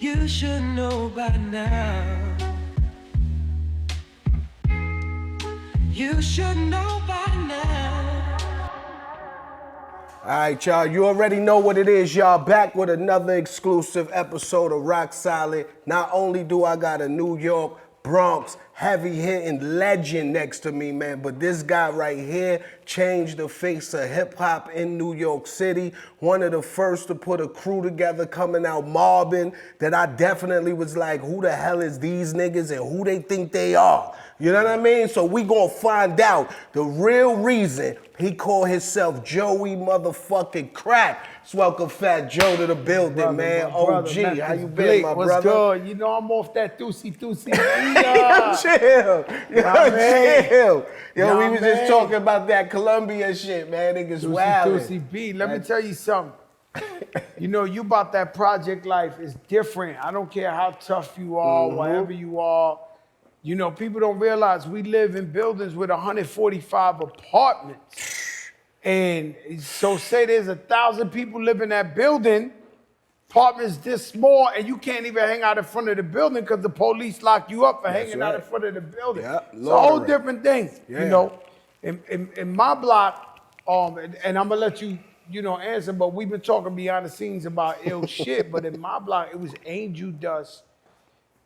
You should know by now. You should know by now. All right, y'all, you already know what it is. Y'all back with another exclusive episode of ROC Solid. Not only do I got a New York, Bronx, heavy-hitting legend next to me, man, but this guy right here changed the face of hip-hop in New York City. One of the first to put a crew together coming out mobbing that I definitely was like, who the hell is these niggas and who they think they are? You know what I mean? So we gonna find out the real reason he called himself Joey motherfucking Crack. Let's welcome Fat Joe to the building, brother, man. brother, OG, man, how you been, Bleek, my what's brother? good? You know I'm off that doozy. Yo, chill. Chill. Yo, we was just man. talking about that Colombia shit, man. Niggas wild. Doozy B. Let me tell you something. You know, you about that project life is different. I don't care how tough you are, whatever you are. You know, people don't realize we live in buildings with 145 apartments. And so say there's 1,000 people live in that building, apartments this small, and you can't even hang out in front of the building because the police lock you up for hanging out in front of the building. Yep, it's a whole different thing. Yeah. You know, in my block, and I'm gonna let you, answer, but we've been talking behind the scenes about ill shit, but in my block, it was angel dust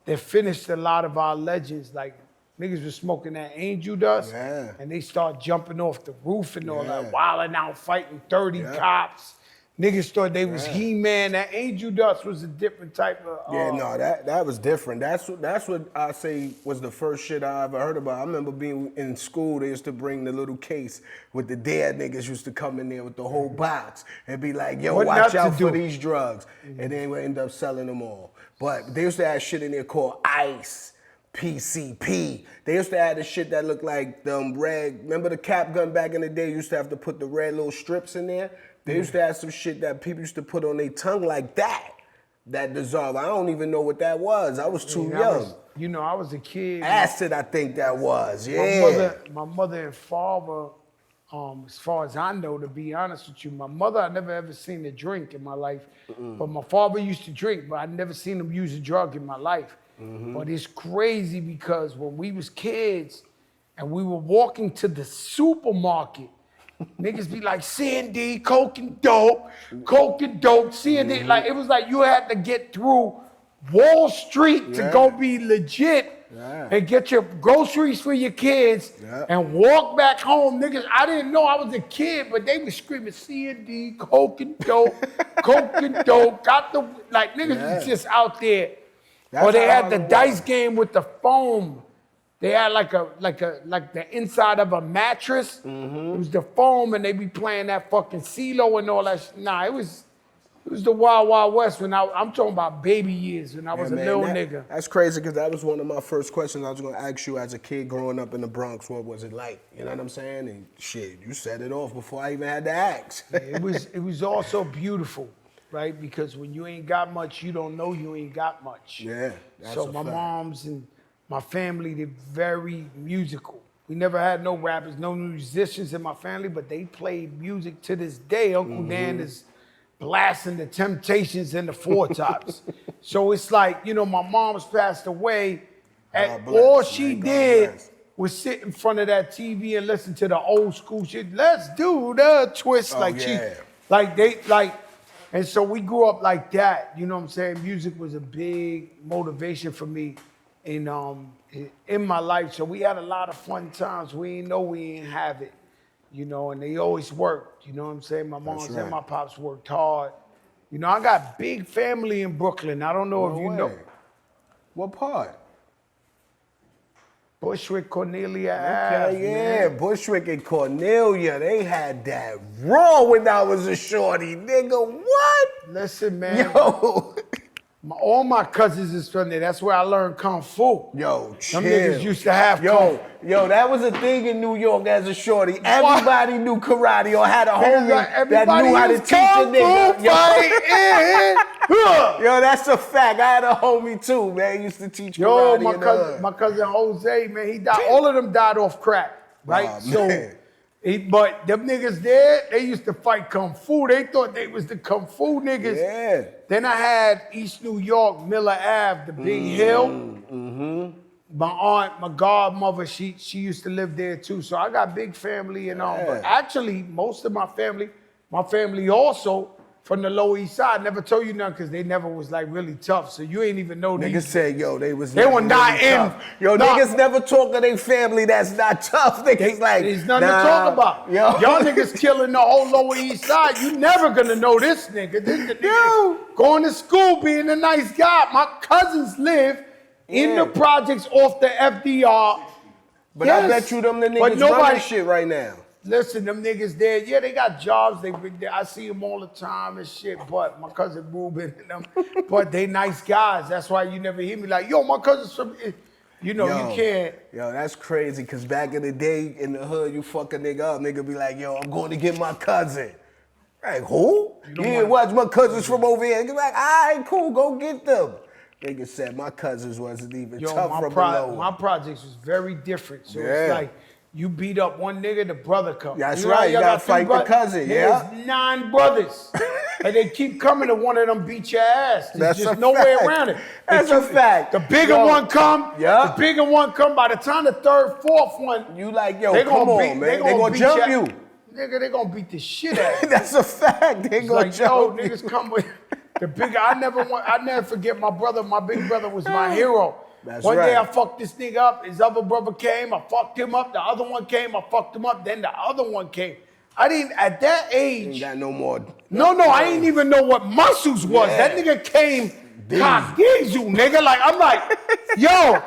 that finished a lot of our legends. Like, niggas was smoking that angel dust, and they start jumping off the roof and all that, wilding out, fighting 30 cops. Niggas thought they was He-Man. That angel dust was a different type of... that was different. That's what I say was the first shit I ever heard about. I remember being in school, they used to bring the little case with the dead niggas used to come in there with the whole box and be like, yo, watch out for these drugs. And then we end up selling them all. But they used to have shit in there called ice. PCP. They used to have the shit that looked like them red. Remember the cap gun back in the day? You used to have to put the red little strips in there. They used to have some shit that people used to put on their tongue like that dissolve. I don't even know what that was. I was too young. I was a kid. Acid, I think that was. Yeah. My mother and father, as far as I know, to be honest with you, my mother I never ever seen her drink in my life, but my father used to drink, but I never seen him use a drug in my life. But it's crazy because when we was kids and we were walking to the supermarket, niggas be like, C&D, coke and dope, C&D. Like, it was like you had to get through Wall Street to go be legit and get your groceries for your kids and walk back home. Niggas, I didn't know I was a kid, but they was screaming C&D, coke and dope, got the, like, niggas was just out there. Or they had the dice game with the foam. They had like the inside of a mattress. It was the foam, and they be playing that fucking CeeLo and all that shit. Nah, it was the Wild Wild West when I'm talking about baby years when I was a little nigga. That's crazy because that was one of my first questions I was gonna ask you as a kid growing up in the Bronx. What was it like? You know what I'm saying? And shit, you set it off before I even had to ask. It was also beautiful. Right? Because when you ain't got much, you don't know you ain't got much. Yeah, that's so my moms and my family, they're very musical. We never had no rappers, no musicians in my family, but they played music to this day. Uncle Dan is blasting the Temptations and the Four Tops. So it's like, my mom's passed away, and all she did was sit in front of that TV and listen to the old school shit. Let's do the twist. And so we grew up like that, you know what I'm saying? Music was a big motivation for me in my life. So we had a lot of fun times. We didn't know we didn't have it, and they always worked, you know what I'm saying? My moms and my pops worked hard. I got big family in Brooklyn. I don't know if you know. What part? Bushwick, Cornelia Ave, man. Bushwick and Cornelia, they had that raw when I was a shorty, nigga. What? Listen, man. Yo. All my cousins is from there. That's where I learned Kung Fu. Yo, chill. Them niggas used to have Kung Fu. Yo, that was a thing in New York as a shorty. Everybody knew karate or had a homie that knew how to teach a nigga. Yo, that's a fact. I had a homie too, man. He used to teach karate. My cousin Jose, man, he died. All of them died off crack, right? Oh, man. But them niggas there, they used to fight Kung Fu. They thought they was the Kung Fu niggas. Yeah. Then I had East New York, Miller Ave, the big hill. My aunt, my godmother, she used to live there too. So I got big family and all. But actually, most of my family also from the Lower East Side. Never told you nothing because they never was like really tough. So you ain't even know Niggas these. said, yo, they were not really in. tough. Yo, niggas never talk of their family that's not tough. Niggas like, there's nothing to talk about. Yo. Y'all niggas killing the whole Lower East Side. You never gonna know this nigga. This the nigga going to school, being a nice guy. My cousins live in the projects off the FDR. But I bet you them the niggas running shit right now. Listen, them niggas there, yeah, they got jobs. I see them all the time and shit. But my cousin Ruben and them, but they nice guys. That's why you never hear me like, yo, my cousin's from, you know, you can't. Yo, that's crazy. Cause back in the day in the hood, you fuck a nigga up, nigga be like, yo, I'm going to get my cousin. Like, who? You ain't watch my cousins from over here. Nigga like, all right, cool, go get them. Nigga said my cousins wasn't even tough from below. My projects was very different. So it's like, you beat up one nigga, the brother comes. That's right, you gotta fight the cousin, There's 9 brothers. And they keep coming and one of them beat your ass. There's just no way around it. That's a fact. The bigger one come, the bigger one come. By the time the third, fourth one, you like, yo, come on, man. They gonna jump you. Nigga, they gonna beat the shit out of you. That's a fact. They gonna jump you. Niggas come with the bigger. I never forget my brother. My big brother was my hero. One day I fucked this nigga up. His other brother came. I fucked him up. The other one came. I fucked him up. Then the other one came. I didn't, at that age. Ain't got no more. No, I didn't even know what muscles was. That nigga came, Kagizu, nigga. Like, I'm like, yo,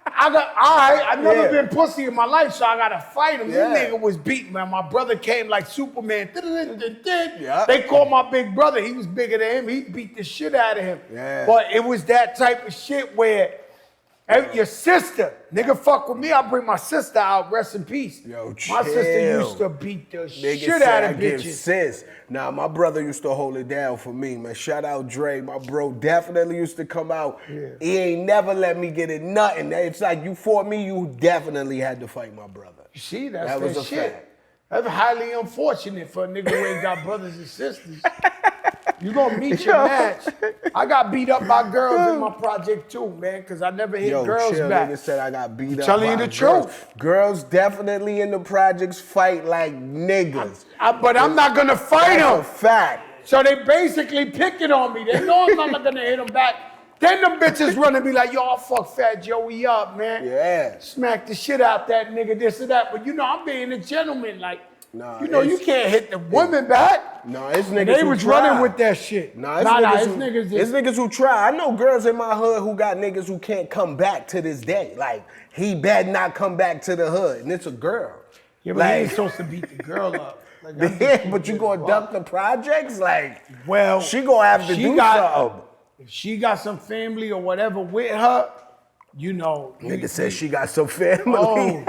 I've never been pussy in my life, so I gotta fight him. This nigga was beaten, man. My brother came like Superman. They called my big brother. He was bigger than him. He beat the shit out of him. But it was that type of shit where your sister, nigga, fuck with me, I'll bring my sister out, rest in peace. Yo, chill. My sister used to beat the shit out of bitches. Sis. Nah, my brother used to hold it down for me, man. Shout out Dre. My bro definitely used to come out. He ain't never let me get it nothing. It's like you fought me, you definitely had to fight my brother. You see, that was a shit. fact. That's highly unfortunate for a nigga who ain't got brothers and sisters. You gonna meet your match. I got beat up by girls in my project too, man, because I never hit girls back. Nigga said I got beat up telling you the truth. Girls definitely in the projects fight like niggas. But I'm not gonna fight them. That's a fact. So they basically picking on me. They know I'm not gonna hit them back. Then them bitches run and be like, yo, I'll fuck Fat Joey up, man. Yeah. Smack the shit out that nigga, this or that. But you know, I'm being a gentleman, like, nah, you know, you can't hit the women back. No, it's niggas They who was try. running with that shit. Nah, it's niggas who try. I know girls in my hood who got niggas who can't come back to this day. Like, he better not come back to the hood, and it's a girl. Yeah, but he ain't supposed to beat the girl up. Like, yeah, but you gonna duck the projects? Like, well, she gonna have to do something. If she got some family or whatever with her, you know. Nigga said she got some family. Oh,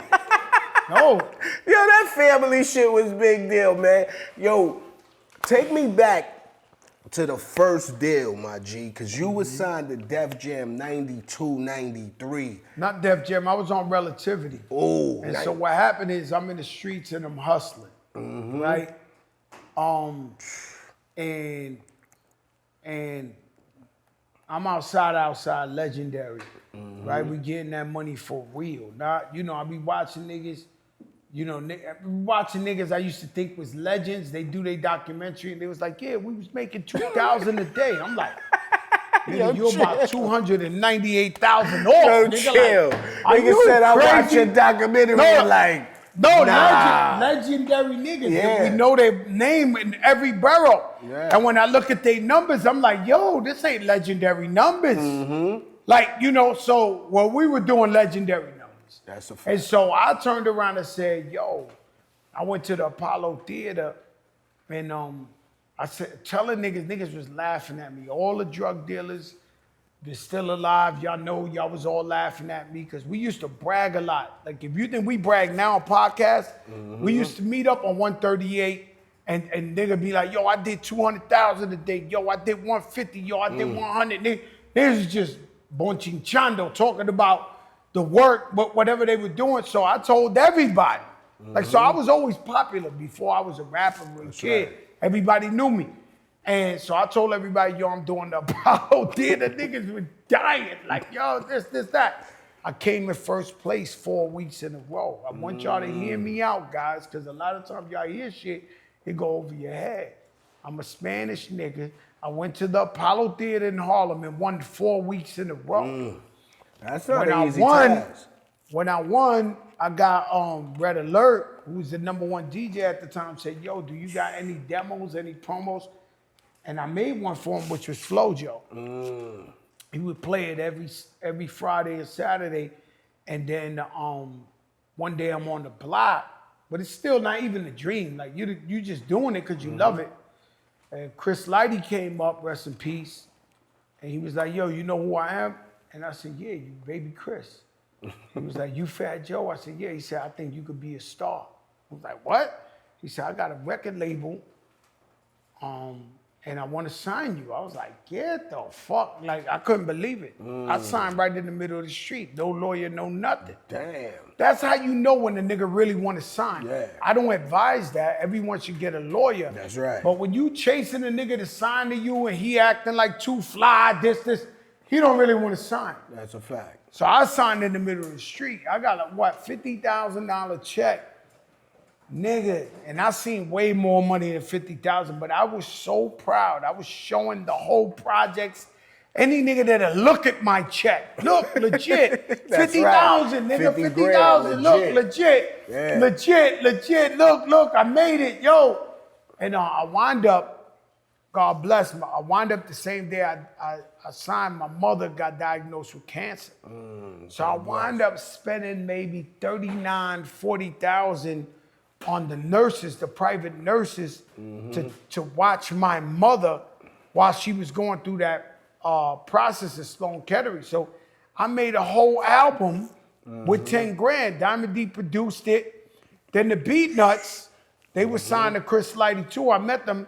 no. Yo, that family shit was big deal, man. Yo, take me back to the first deal, my G, because you was signed to Def Jam 92, 93. Not Def Jam, I was on Relativity. Oh. And so what happened is I'm in the streets and I'm hustling, right? And I'm outside Legendary, right? We getting that money for real. Not, you know, I be watching niggas, you know, watching niggas I used to think was legends. They do their documentary and they was like, yeah, we was making 2,000 a day. I'm like, nigga, you're about 298,000 off. Yo, nigga, chill. Like, nigga said I watched your documentary like, no, nah. legendary niggas. Yeah. We know their name in every borough. Yeah. And when I look at their numbers, I'm like, yo, this ain't legendary numbers. Like, you know, so we were doing legendary numbers. That's a fact. And so I turned around and said, yo, I went to the Apollo Theater and I said, telling niggas was laughing at me. All the drug dealers, they're still alive. Y'all know y'all was all laughing at me because we used to brag a lot. Like if you think we brag now on podcasts, we used to meet up on 138 and nigga be like, yo, I did 200,000 a day. Yo, I did 150. Yo, I did 100. Niggas is just bonchinchando talking about the work, but whatever they were doing. So I told everybody, Like, so I was always popular before I was a rapper or a kid. right. Everybody knew me. And so I told everybody, yo, I'm doing the Apollo Theater. Niggas were dying. Like, yo, this, that. I came in first place 4 weeks in a row. I want y'all to hear me out, guys, because a lot of times y'all hear shit, it go over your head. I'm a Spanish nigga. I went to the Apollo Theater in Harlem and won 4 weeks in a row. That's not an easy task. When I won, I got Red Alert, who was the #1 DJ at the time, said, yo, do you got any demos, any promos? And I made one for him, which was Flojo. He would play it every Friday and Saturday. And then one day I'm on the block, but it's still not even a dream. Like you just doing it because you love it. And Chris Lighty came up, rest in peace. And he was like, yo, you know who I am? And I said, yeah, you baby Chris. He was like, you Fat Joe? I said, yeah. He said, I think you could be a star. I was like, what? He said, I got a record label. And I want to sign you. I was like, get the fuck. Like, I couldn't believe it. I signed right in the middle of the street. No lawyer, no nothing. Damn. That's how you know when the nigga really want to sign. Yeah. I don't advise that. Everyone should get a lawyer. That's right. But when you chasing a nigga to sign to you and he acting like too fly, this, he don't really want to sign. That's a fact. So I signed in the middle of the street. I got a, $50,000 check. Nigga, and I seen way more money than 50,000, but I was so proud. I was showing the whole projects. Any nigga that'll look at my check, look, legit, 50,000, nigga, 50,000, look, legit, Yeah. legit, look, I made it, yo. And I wind up, God bless me, I wind up the same day I signed, my mother got diagnosed with cancer. So I wind up spending maybe 39, 40,000 on the nurses, the private nurses, to watch my mother while she was going through that process of Sloan Kettering. So I made a whole album with 10 grand. Diamond D produced it. Then the Beat Nuts, they were signed to Chris Lighty too. I met them.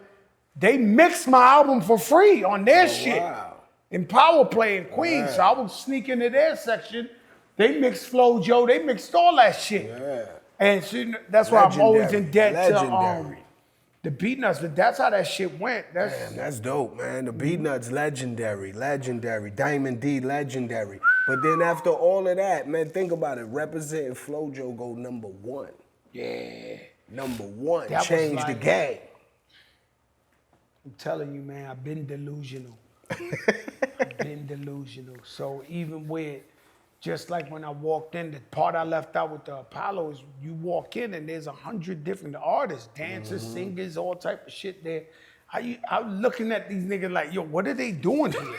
They mixed my album for free on their shit. Wow. In Power Play in Queens. So I would sneak into their section. They mixed Flojo. They mixed all that shit. Yeah. And so that's why I'm always in debt Legendary. to the Beat Nuts. But that's how that shit went. Man, that's dope, man. The Beat Nuts, legendary. Diamond D, legendary. But then after all of that, man, think about it. Representing Flojo go #1. Yeah. #1. That was Changed the like- game. I'm telling you, man, I've been delusional. So even with, just like when I walked in, the part I left out with the Apollo is you walk in and there's 100 different artists, dancers, singers, all type of shit there. I'm looking at these niggas like, yo, what are they doing here?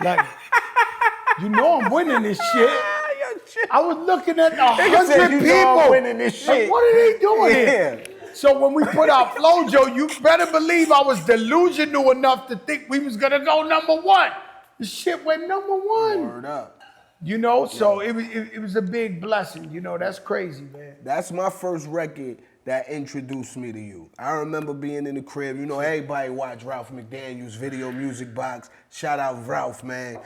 Like, you know I'm winning this shit. I was looking at 100 you people. know I'm winning this Like, shit. what are they doing Yeah. here? So when we put out Flojo, you better believe I was delusional enough to think we was gonna go #1. The shit went #1. Word up. You know, so it was a big blessing. You know, that's crazy, man. That's my first record that introduced me to you. I remember being in the crib. You know, everybody watch Ralph McDaniel's Video Music Box. Shout out Ralph, man.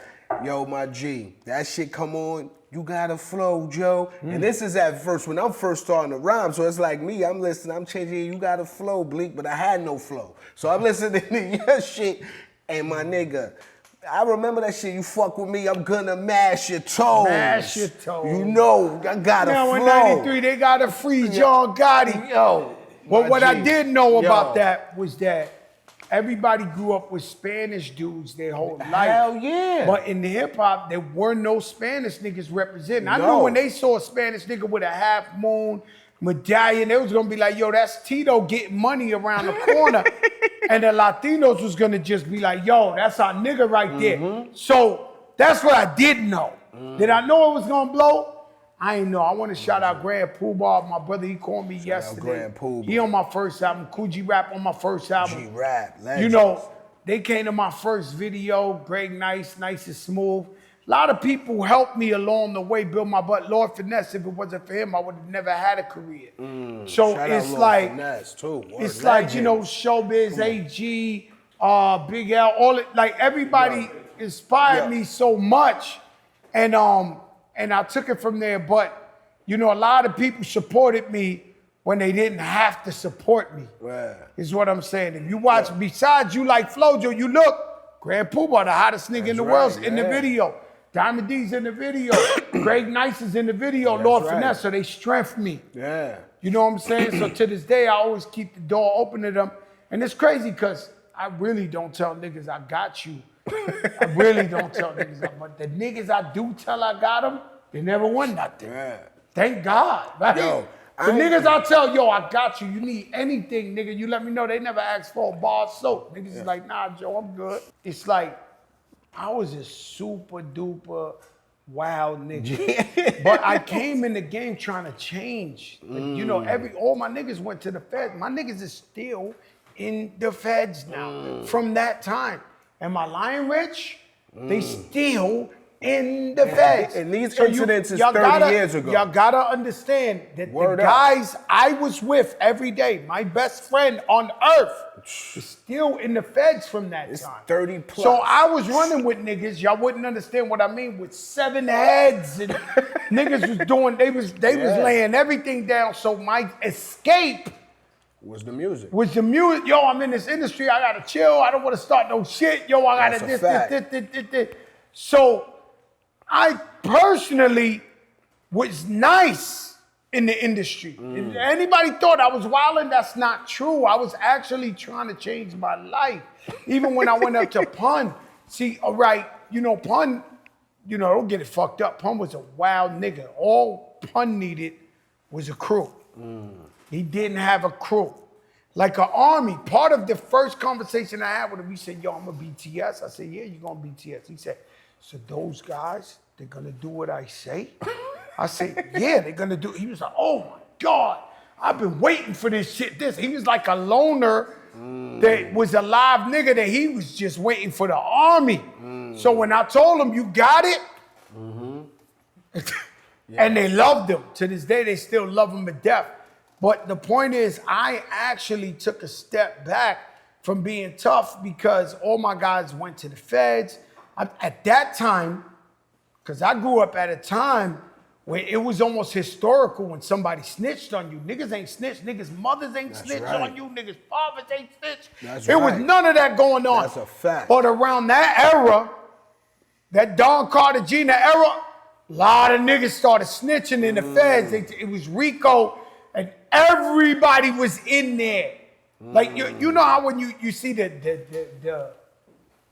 Yo, my G. That shit come on. You gotta flow, Joe. And this is at first, when I'm first starting to rhyme. So it's like me, I'm listening, I'm changing, you gotta flow, Bleek, but I had no flow. So I'm listening to your shit, and my nigga, I remember that shit, you fuck with me, I'm gonna mash your toes. Mash your toes. You know, I gotta Now flow. in '93, they got to free John Gotti. Yo. Well, my what I G. did know Yo. about that was that everybody grew up with Spanish dudes their whole life. Hell yeah. But in the hip hop, there were no Spanish niggas representing. I No. knew when they saw a Spanish nigga with a half moon medallion, they was gonna be like, yo, that's Tito getting money around the corner. And the Latinos was gonna just be like, yo, that's our nigga right there. So that's what I did know. Did I know it was gonna blow? I ain't know. I want to shout out Grand Poobah, my brother. He called me yesterday. Grand Poobah. He on my first album. Coogee Rap on my first album. G-Rap, legends. You know, they came to my first video. Greg Nice and Smooth. A lot of people helped me along the way, build my butt. Lord Finesse, if it wasn't for him, I would have never had a career. So Shout it's out Lord like, Finesse, too. Word, it's like, you know, Showbiz, AG, Big L, all it, like everybody inspired me so much. And I took it from there. But, you know, a lot of people supported me when they didn't have to support me. Yeah. Is what I'm saying. If you watch, besides you like Flojo, you look, Grand Poobah, the hottest nigga in the world, in the video. Diamond D's in the video. Greg Nice is in the video. Lord Finesse, so they strengthen me. Yeah. You know what I'm saying? So to this day, I always keep the door open to them. And it's crazy because I really don't tell niggas I got you. I really don't tell niggas that. But the niggas I do tell I got them, they never won nothing. Yeah. Thank God, right? Yo, the niggas I tell, yo, I got you. You need anything, nigga, you let me know. They never ask for a bar of soap. Niggas is like, nah, Joe, I'm good. It's like, I was a super duper wild nigga. But I came in the game trying to change. Like, you know, all my niggas went to the feds. My niggas is still in the feds now from that time. Am I lying, Rich? They still in the feds. And these incidents is 30 years ago. Y'all gotta understand that the guys I was with every day, my best friend on earth, is still in the feds from that time. 30 plus. So I was running with niggas, y'all wouldn't understand what I mean, with 7 heads and niggas was doing, they was laying everything down. So my escape was the music. Yo, I'm in this industry, I gotta chill, I don't wanna start no shit. Yo, I gotta this. So I personally was nice in the industry. If anybody thought I was wilding, that's not true. I was actually trying to change my life. Even when I went up to Pun. See, all right, you know, Pun, you know, don't get it fucked up. Pun was a wild nigga. All Pun needed was a crew. He didn't have a crew. Like an army. Part of the first conversation I had with him, he said, yo, I'm a BTS. I said, yeah, you're going to BTS. He said, so those guys, they're gonna do what I say? I said, yeah, they're gonna do. He was like, oh my God, I've been waiting for this shit. He was like a loner that was a live nigga that he was just waiting for the army. So when I told him, you got it, and they loved him. To this day, they still love him to death. But the point is, I actually took a step back from being tough because all my guys went to the feds. At that time, because I grew up at a time where it was almost historical when somebody snitched on you. Niggas ain't snitched. Niggas' mothers ain't snitched on you. Niggas' fathers ain't snitched. Was none of that going on. That's a fact. But around that era, that Don Cartagena era, a lot of niggas started snitching in the feds. It was Rico, and everybody was in there. Like, you know how when you see the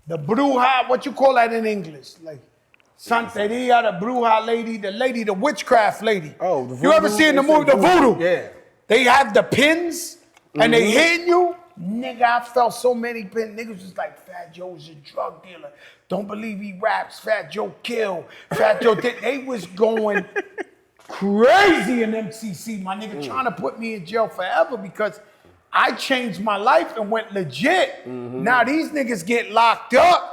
bruja, what you call that in English? Like, Santeria, the bruja lady, the witchcraft lady. Oh, the voodoo. You ever seen the movie, the voodoo? Yeah. They have the pins, and they hitting you. Nigga, I felt so many pins. Niggas was like, Fat Joe's a drug dealer. Don't believe he raps. Fat Joe kill. Fat Joe did. They was going crazy in MCC, my nigga, trying to put me in jail forever because I changed my life and went legit. Now these niggas get locked up.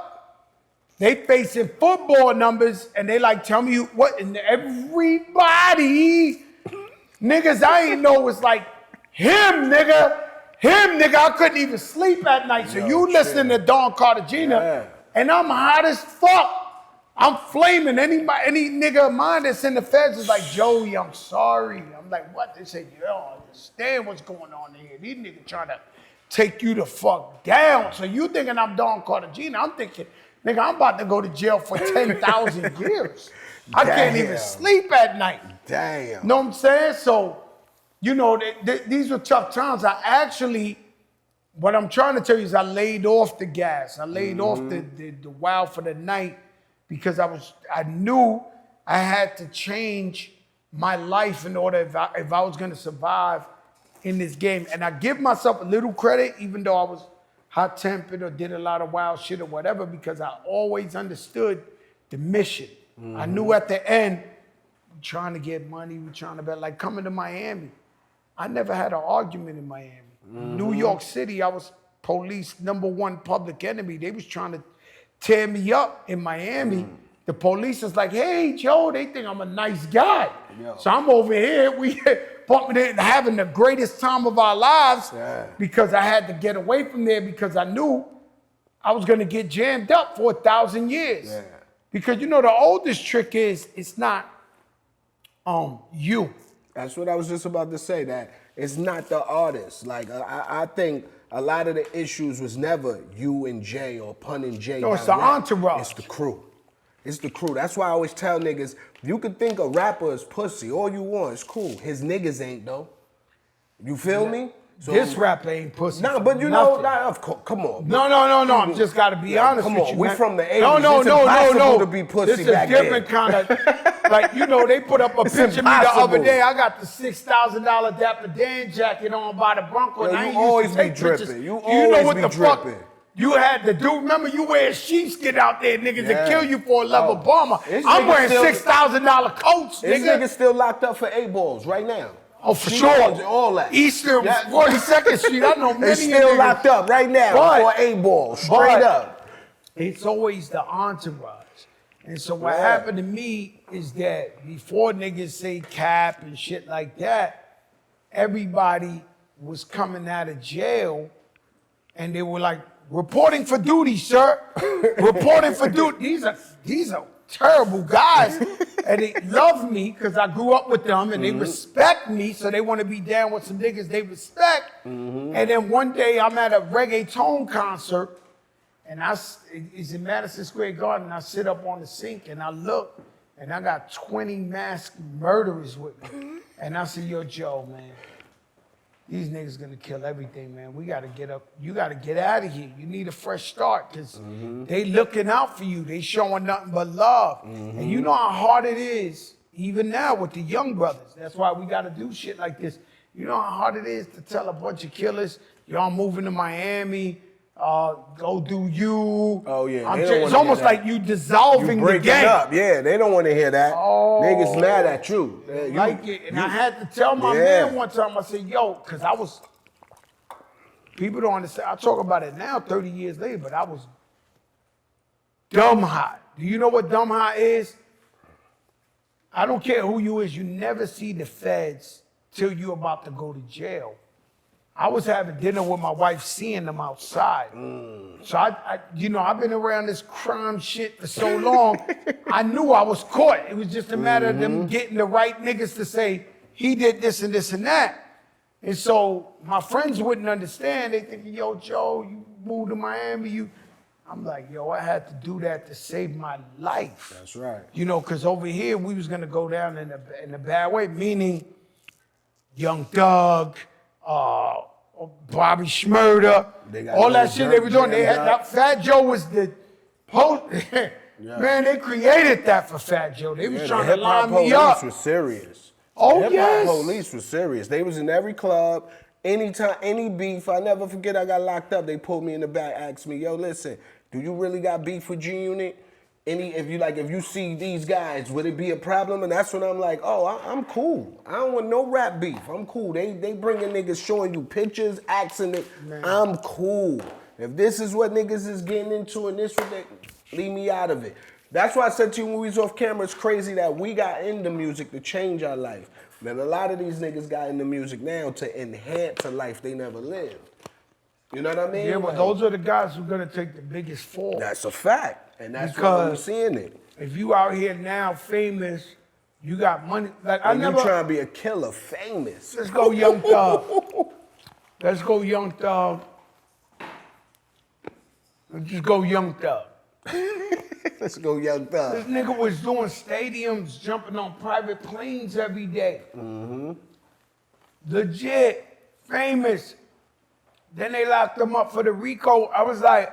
They facing football numbers and they like, tell me what, and everybody, niggas I ain't know was like, him nigga, I couldn't even sleep at night. So you listening to Don Cartagena and I'm hot as fuck. I'm flaming. Any nigga of mine that's in the feds is like, Joey, I'm sorry. I'm like, what? They say, you don't understand what's going on here. These niggas trying to take you the fuck down. So you thinking I'm Don Cartagena. I'm thinking, nigga, I'm about to go to jail for 10,000 years. I can't even sleep at night. Damn. Know what I'm saying? So, you know, these were tough times. What I'm trying to tell you is I laid off the gas. I laid off the wild for the night because I knew I had to change my life in order if I was gonna survive in this game. And I give myself a little credit, even though I was hot-tempered or did a lot of wild shit or whatever, because I always understood the mission. I knew at the end, we're trying to get money, we're trying to bet, like coming to Miami. I never had an argument in Miami. New York City, I was police #1 public enemy. They was trying to tear me up in Miami. The police is like, hey, Joe, they think I'm a nice guy. So I'm over here, we bumping in, having the greatest time of our lives because I had to get away from there because I knew I was gonna get jammed up for 1,000 years. Because you know the oldest trick is, it's not you. That's what I was just about to say, that It's not the artist. Like I think a lot of the issues was never you and Jay or Pun and Jay. No, it's the entourage. It's the crew. It's the crew. That's why I always tell niggas, you can think a rapper is pussy all you want. It's cool. His niggas ain't though. You feel me? So, this rapper ain't pussy. Nah, but you know, of course, come on. No. I'm just gotta be honest come with on, you. we man. from the 80s. No. It's impossible to be pussy This is back different then. kind of. Like they put up a It's picture of me the impossible. other day. I got the $6,000 Dapper Dan jacket on by the Bronco. Yo, and I you ain't always used to be take dripping. pictures. You Do you know always what be the fuck? dripping. You had the dude. Remember, you wear sheepskin out there, niggas, Yeah. that kill you for a level bomber. This I'm nigga wearing still- $6,000 coats, This nigga. nigga still locked up for 8 balls right now. Oh, for She sure. knows all that. Eastern, Yeah. 42nd Street. I know many It's still niggas. locked up right now But- for 8 balls, straight up. It's always the entourage. And so what Yeah. happened to me is that before niggas say cap and shit like that, everybody was coming out of jail and they were like, reporting for duty, sir. Reporting for duty. These are terrible guys. And they love me because I grew up with them and they respect me, so they want to be down with some niggas they respect. And then one day I'm at a reggaeton concert and it's in Madison Square Garden. I sit up on the sink and I look and I got 20 masked murderers with me. And I said, yo, Joe, man, these niggas gonna kill everything, man. We gotta get up. You gotta get out of here. You need a fresh start because they looking out for you. They showing nothing but love. And you know how hard it is, even now with the young brothers. That's why we gotta do shit like this. You know how hard it is to tell a bunch of killers, y'all moving to Miami, go do you. Oh, yeah, I'm they don't it's wanna almost hear that. like you dissolving You the breaking game. up. Yeah, they don't want to hear that. Oh. Niggas mad at you. Yeah, you Like it. And I had to tell my Yeah. man one time, I said, yo, because I was, people don't understand. I talk about it now, 30 years later, but I was dumb hot. Do you know what dumb hot is? I don't care who you is, you never see the feds till you about to go to jail. I was having dinner with my wife, seeing them outside. So I've been around this crime shit for so long. I knew I was caught. It was just a matter of them getting the right niggas to say he did this and this and that. And so my friends wouldn't understand. They thinking, yo, Joe, you moved to Miami. I'm like, yo, I had to do that to save my life. That's right. You know, because over here we was gonna go down in a bad way, meaning Young Thug, Bobby Schmurda, They got all that those shit they were doing. They had jammed up. that. Fat Joe was the post. Man, they created that for Fat Joe. They was Yeah, trying the to line hip-hop me police up. was serious. Oh, The hip-hop yes. police was serious. They was in every club, anytime, any beef. I never forget I got locked up. They pulled me in the back, asked me, yo, listen, do you really got beef with G-Unit? If you see these guys, would it be a problem? And that's when I'm like, oh, I'm cool. I don't want no rap beef. I'm cool. They bringing niggas showing you pictures, asking it. I'm cool. If this is what niggas is getting into and this what they, leave me out of it. That's why I said to you when we was off camera, it's crazy that we got into music to change our life. Man, a lot of these niggas got into music now to enhance a life they never lived. You know what I mean? Yeah, but Like, those are the guys who are gonna take the biggest fall. that's a fact. And that's why Because we're seeing it. if you out here now famous, you got money. Like I And never. you trying to be a killer, famous. Let's go, Young Thug. Let's go, Young Thug. Let's just go, Young Thug. Let's go, Young This Thug. nigga was doing stadiums, jumping on private planes every day. Legit, famous. Then they locked him up for the RICO. I was like,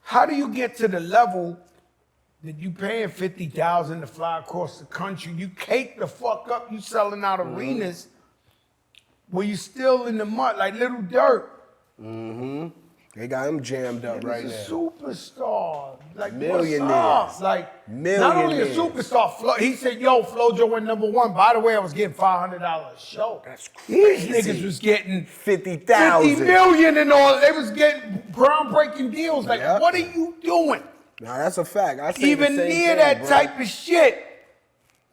how do you get to the level that you paying $50,000 to fly across the country? You cake the fuck up, you selling out arenas where you still in the mud, like Little Dirt. They got him jammed up right He's now. a superstar. Like, Millionaires. what's up? Like, not only a Millionaires. superstar, he said, yo, Flojo went #1. By the way, I was getting $500 a show. That's These crazy. niggas was getting 50,000. 50 million and all. They was getting groundbreaking deals. Like, Yep. what are you doing? Nah, that's a fact. I say Even the same near thing, that bro. type of shit.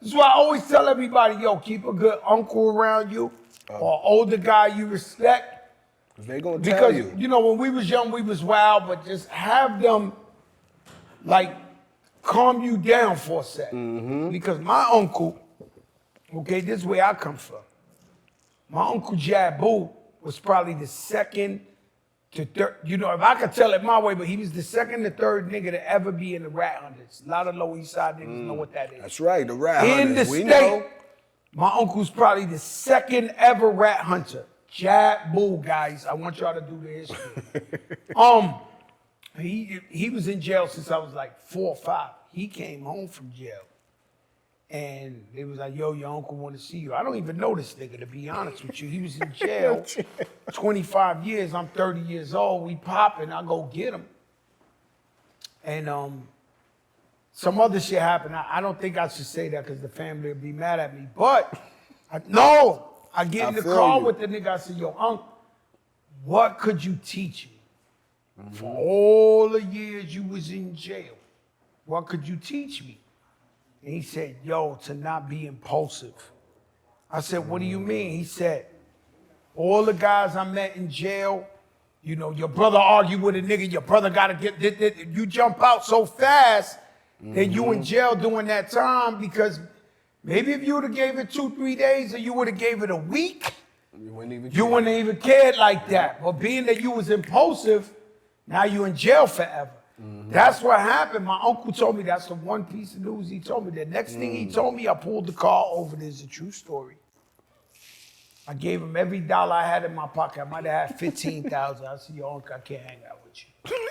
That's why I always tell everybody, yo, keep a good uncle around you or older guy you respect. Cause they gonna tell Because, you. you know, when we was young, we was wild, but just have them, like, calm you down for a second. Because my uncle, okay, this is where I come from. my Uncle Jabu was probably the second to third, you know, if I could tell it my way, but he was the second to third nigga to ever be in the Rat Hunters. A lot of Lower East Side niggas know what that is. That's right, the Rat In Hunters. the We state, know. my uncle's probably the second ever Rat Hunter. Jabu, guys. I want y'all to do the history. He was in jail since I was like 4 or 5. He came home from jail. And they was like, yo, your uncle want to see you. I don't even know this nigga, to be honest with you. He was in jail 25 years. I'm 30 years old. We popping. I go get him. And some other shit happened. I don't think I should say that because the family would be mad at me. But, I get in the car with the nigga. I said, yo, uncle, what could you teach me? For all the years you was in jail, what could you teach me? And he said, yo, to not be impulsive. I said, what do you mean? He said, all the guys I met in jail, you know, your brother argued with a nigga, your brother got to get, you jump out so fast that you in jail during that time because maybe if you would have gave it 2-3 days or you would have gave it a week, you wouldn't even cared like that. But being that you was impulsive, now you in jail forever. That's what happened. My uncle told me that's the one piece of news he told me. The next thing he told me, I pulled the car over. This is a true story. I gave him every dollar I had in my pocket. I might have had 15,000. I said, yo, uncle, I can't hang out with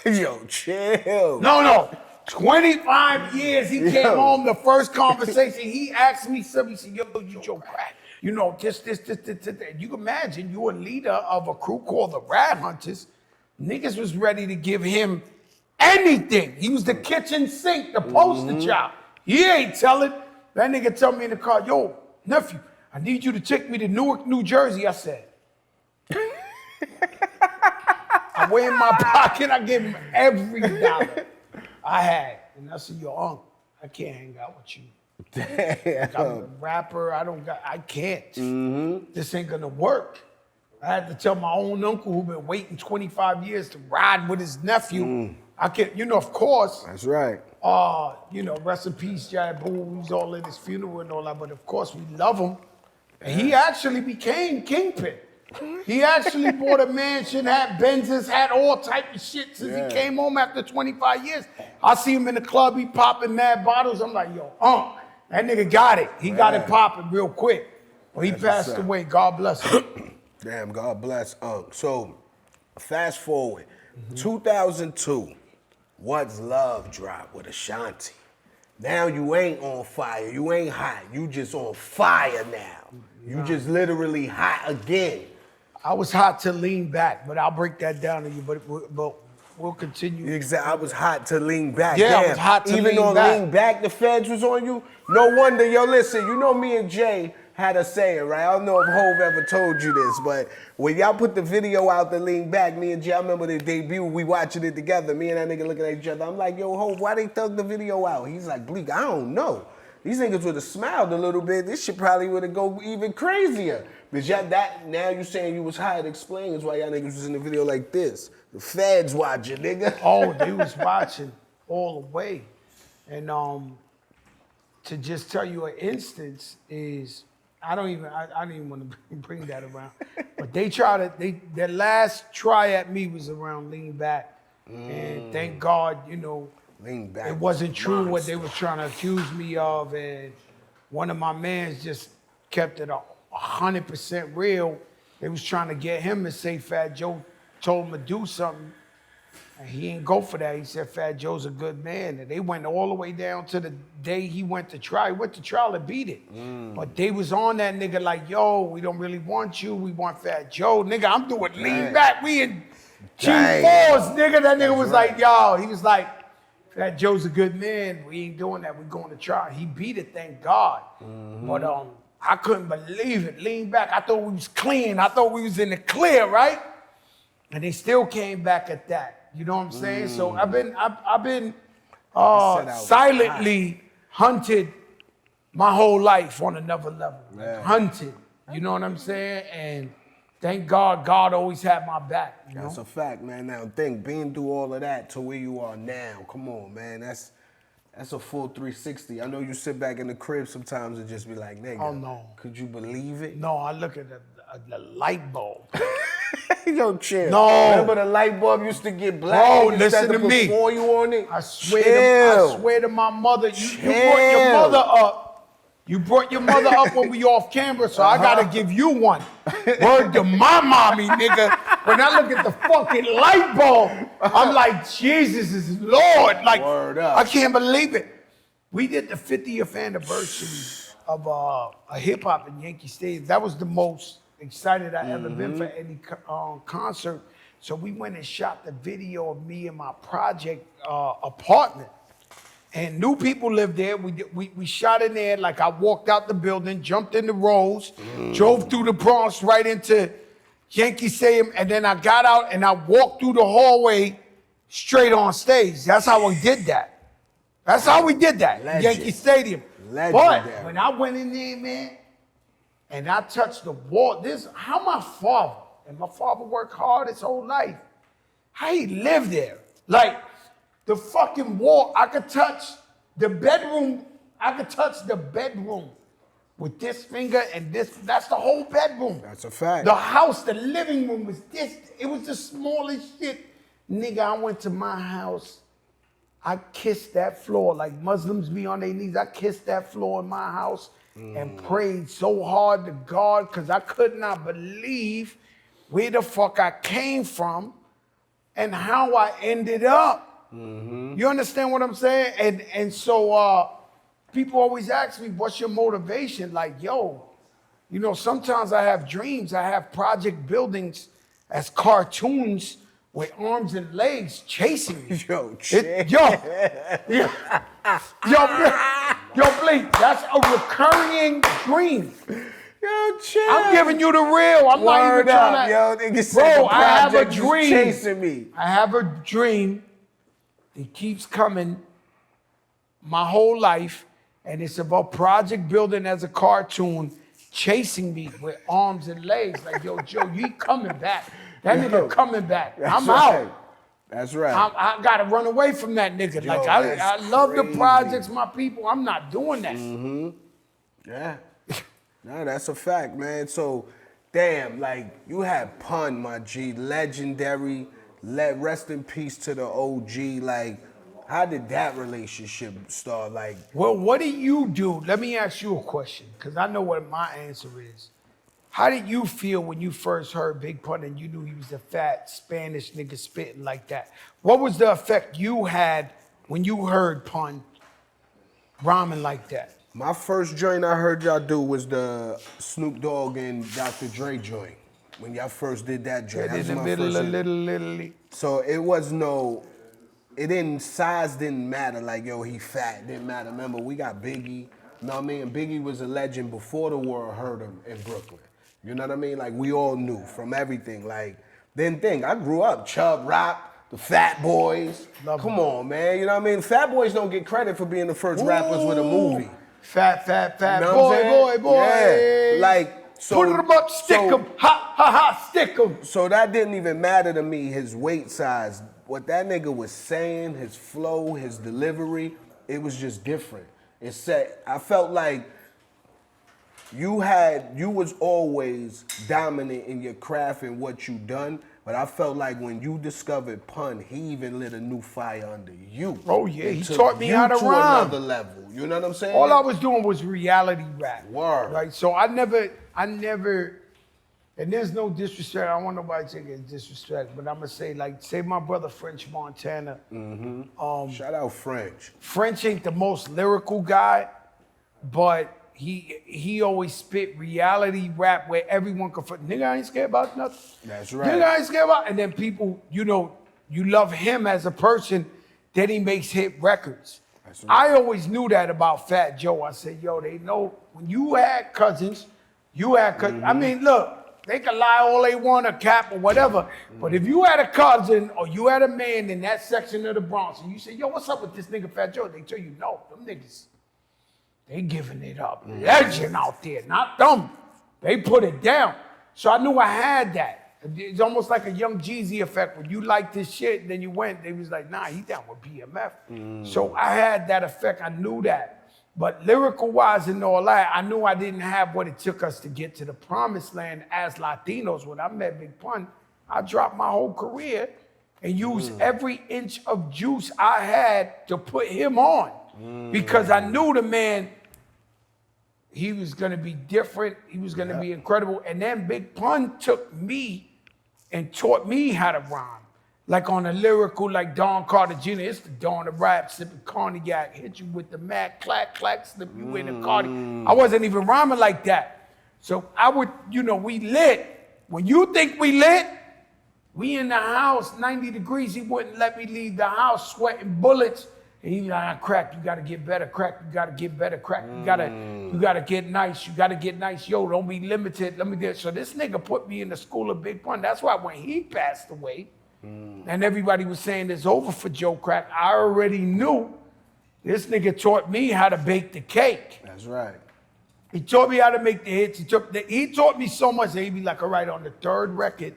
you. Yo, chill. No. 25 years, he came home, the first conversation, he asked me something, he said, yo, you Joe Crack. You know, this. You can imagine, you a leader of a crew called the Rat Hunters. Niggas was ready to give him anything. He was the kitchen sink, the poster child. He ain't telling. That nigga tell me in the car, yo, nephew, I need you to take me to Newark, New Jersey. I said. I went in my pocket, I gave him every dollar I had. And I said, yo, uncle, I can't hang out with you. Like, I'm a rapper, I can't. This ain't gonna work. I had to tell my own uncle who been waiting 25 years to ride with his nephew. I can't, you know, of course. That's right. You know, rest in peace, Jabu. We was all in his funeral and all that, but of course we love him. And he actually became Kingpin. He actually bought a mansion, had Benzes, had all type of shit since he came home after 25 years. I see him in the club, he popping mad bottles. I'm like, yo, that nigga got it. He got it popping real quick. Well, he passed away. God bless him. Damn, God bless Unc. So, fast forward. 2002, What's Love dropped with Ashanti. Now you ain't on fire. You ain't hot. You just on fire now. You just literally hot again. I was hot to lean back, but I'll break that down to you. But we'll continue. Exactly. I was hot to lean back. Yeah, Damn. I was hot to Even lean on back. lean back, the feds was on you. No wonder. Yo, listen. You know me and Jay had a saying, right? I don't know if Hov ever told you this, but when y'all put the video out to lean back, me and Jay, I remember the debut. We watching it together. Me and that nigga looking at each other. I'm like, yo, Hov, why they thug the video out? He's like, Bleek, I don't know. These niggas would have smiled a little bit. This shit probably would have go even crazier. But now you saying you was hot explains why y'all niggas was in the video like this. The feds watching, nigga. Oh, they was watching all the way. And to just tell you an instance is, I don't even want to bring that around. But their last try at me was around lean back. And thank God, you know, Lean back. it wasn't true what they were trying to accuse me of. And one of my mans just kept it 100% real. They was trying to get him to say Fat Joe told him to do something. And he didn't go for that. He said Fat Joe's a good man. And they went all the way down to the day he went to trial. He went to trial and beat it. But they was on that nigga like, yo, we don't really want you. We want Fat Joe. Nigga, I'm doing lean back. We in G4s, nigga. That nigga was like, yo, he was like, Fat Joe's a good man. We ain't doing that. We going to trial. He beat it, thank God. But I couldn't believe it. Lean back. I thought we was clean. I thought we was in the clear, right? And they still came back at that. You know what I'm saying? So I've been silently hunted my whole life on another level. Like, hunted. You know what I'm saying? And thank God, God always had my back. You know? That's a fact, man. Now think, being through all of that to where you are now, come on, man. That's a full 360. I know you sit back in the crib sometimes and just be like, nigga, Oh, no. could you believe it? No, I look at it. the light bulb. Yo, chill. No. Remember the light bulb used to get black? Bro, Niggas listen had to me. Before you on it? I swear to my mother, you brought your mother up. You brought your mother up when we off camera, so I gotta give you one. Word to my mommy, nigga. When I look at the fucking light bulb, I'm like, Jesus is Lord. Like, Word up. I can't believe it. We did the 50th anniversary of a hip hop in Yankee Stadium. That was the most excited I ever been for any concert. So we went and shot the video of me in my project apartment. And new people lived there. We shot in there. Like I walked out the building, jumped in the rows, drove through the Bronx right into Yankee Stadium, and then I got out and I walked through the hallway straight on stage. That's how we did that. That's how we did that. Legend. Yankee Stadium. Legendary. But when I went in there, man, and I touched the wall, how my father, and my father worked hard his whole life, how he lived there. Like, the fucking wall, I could touch the bedroom. I could touch the bedroom with this finger and this. That's the whole bedroom. That's a fact. The house, the living room was this. It was the smallest shit. Nigga, I went to my house. I kissed that floor like Muslims be on their knees. I kissed that floor in my house and prayed so hard to God because I could not believe where the fuck I came from and how I ended up. You understand what I'm saying? And so people always ask me, what's your motivation? Like, yo, you know, sometimes I have dreams. I have project buildings as cartoons with arms and legs chasing me. Yo, chill. Yo, Bleek, that's a recurring dream. Yo, chill. I'm giving you the real. I'm not even trying to. Yo, nigga said Bro, the I have a project was dream. chasing me. I have a dream. It keeps coming my whole life, and it's about project building as a cartoon, chasing me with arms and legs. Like, yo, Joe, you ain't coming back. That nigga coming back. I'm right. out. That's right. I gotta run away from that nigga. Yo, like, I that's love crazy. the projects, my people. I'm not doing that. Yeah. No, that's a fact, man. So, damn, like, you had Pun, my G, legendary. Rest in peace to the OG. Like, how did that relationship start? Like, Well, what do you do? Let me ask you a question, because I know what my answer is. How did you feel when you first heard Big Pun and you knew he was a fat Spanish nigga spitting like that? What was the effect you had when you heard Pun rhyming like that? my first joint I heard y'all do was the Snoop Dogg and Dr. Dre joint. When y'all first did that joint. That was In the my middle first of little. So it was size didn't matter. Like, yo, he fat, didn't matter. Remember, we got Biggie, you know what I mean? Biggie was a legend before the world heard him in Brooklyn. You know what I mean? Like, we all knew from everything. Like, didn't think. I grew up, Chubb Rock, the Fat Boys. Come on, man. You know what I mean? Fat Boys don't get credit for being the first rappers with a movie. Fat, You know what I'm saying? boy. Yeah. Like, so, Put 'em up, stick 'em. Ha, stick 'em. So that didn't even matter to me, his weight size. What that nigga was saying, his flow, his delivery, it was just different. It said, I felt like you was always dominant in your craft and what you done, but I felt like when you discovered Pun, he even lit a new fire under you. Oh yeah, he took taught me you how to to rhyme. another level. You know what I'm saying? All I was doing was reality rap. Word. Right? So I never, and there's no disrespect. I don't want nobody to take it as disrespect, but I'm gonna say, like, say my brother French Montana. Shout out French. French ain't the most lyrical guy, but he always spit reality rap where everyone can nigga, I ain't scared about nothing. That's right. Nigga, I ain't scared about, and then people, you know, you love him as a person, then he makes hit records. That's right. I always knew that about Fat Joe. I said, yo, they know when you had cousins, I mean, look, they can lie all they want or cap or whatever, but if you had a cousin or you had a man in that section of the Bronx and you say, yo, what's up with this nigga Fat Joe? They tell you, no, them niggas, they giving it up. Legend out there, not them. They put it down. So I knew I had that. It's almost like a young Jeezy effect. When you like this shit, then you went, they was like, nah, he down with BMF. So I had that effect. I knew that. But lyrical wise and all that, I knew I didn't have what it took us to get to the promised land as Latinos. When I met Big Pun, I dropped my whole career and used every inch of juice I had to put him on. Because I knew the man, he was gonna be different, he was gonna be incredible. And then Big Pun took me and taught me how to rhyme. Like on a lyrical, like Don Cartagena, it's the dawn of rap, sipping cognac, hit you with the Mac, clack, clack, slip you in the Cardi. I wasn't even rhyming like that. So I would, we lit. When you think we lit, we in the house, 90 degrees, he wouldn't let me leave the house, sweating bullets. And he like, crack, you gotta get better, crack, you gotta get better, crack, you gotta get nice, you gotta get nice. Yo, don't be limited, let me get, so this nigga put me in the school of Big Pun. That's why when he passed away, and everybody was saying it's over for Joe Crack, I already knew this nigga taught me how to bake the cake. That's right. He taught me how to make the hits. He taught me so much that he'd be like, all right, on the third record,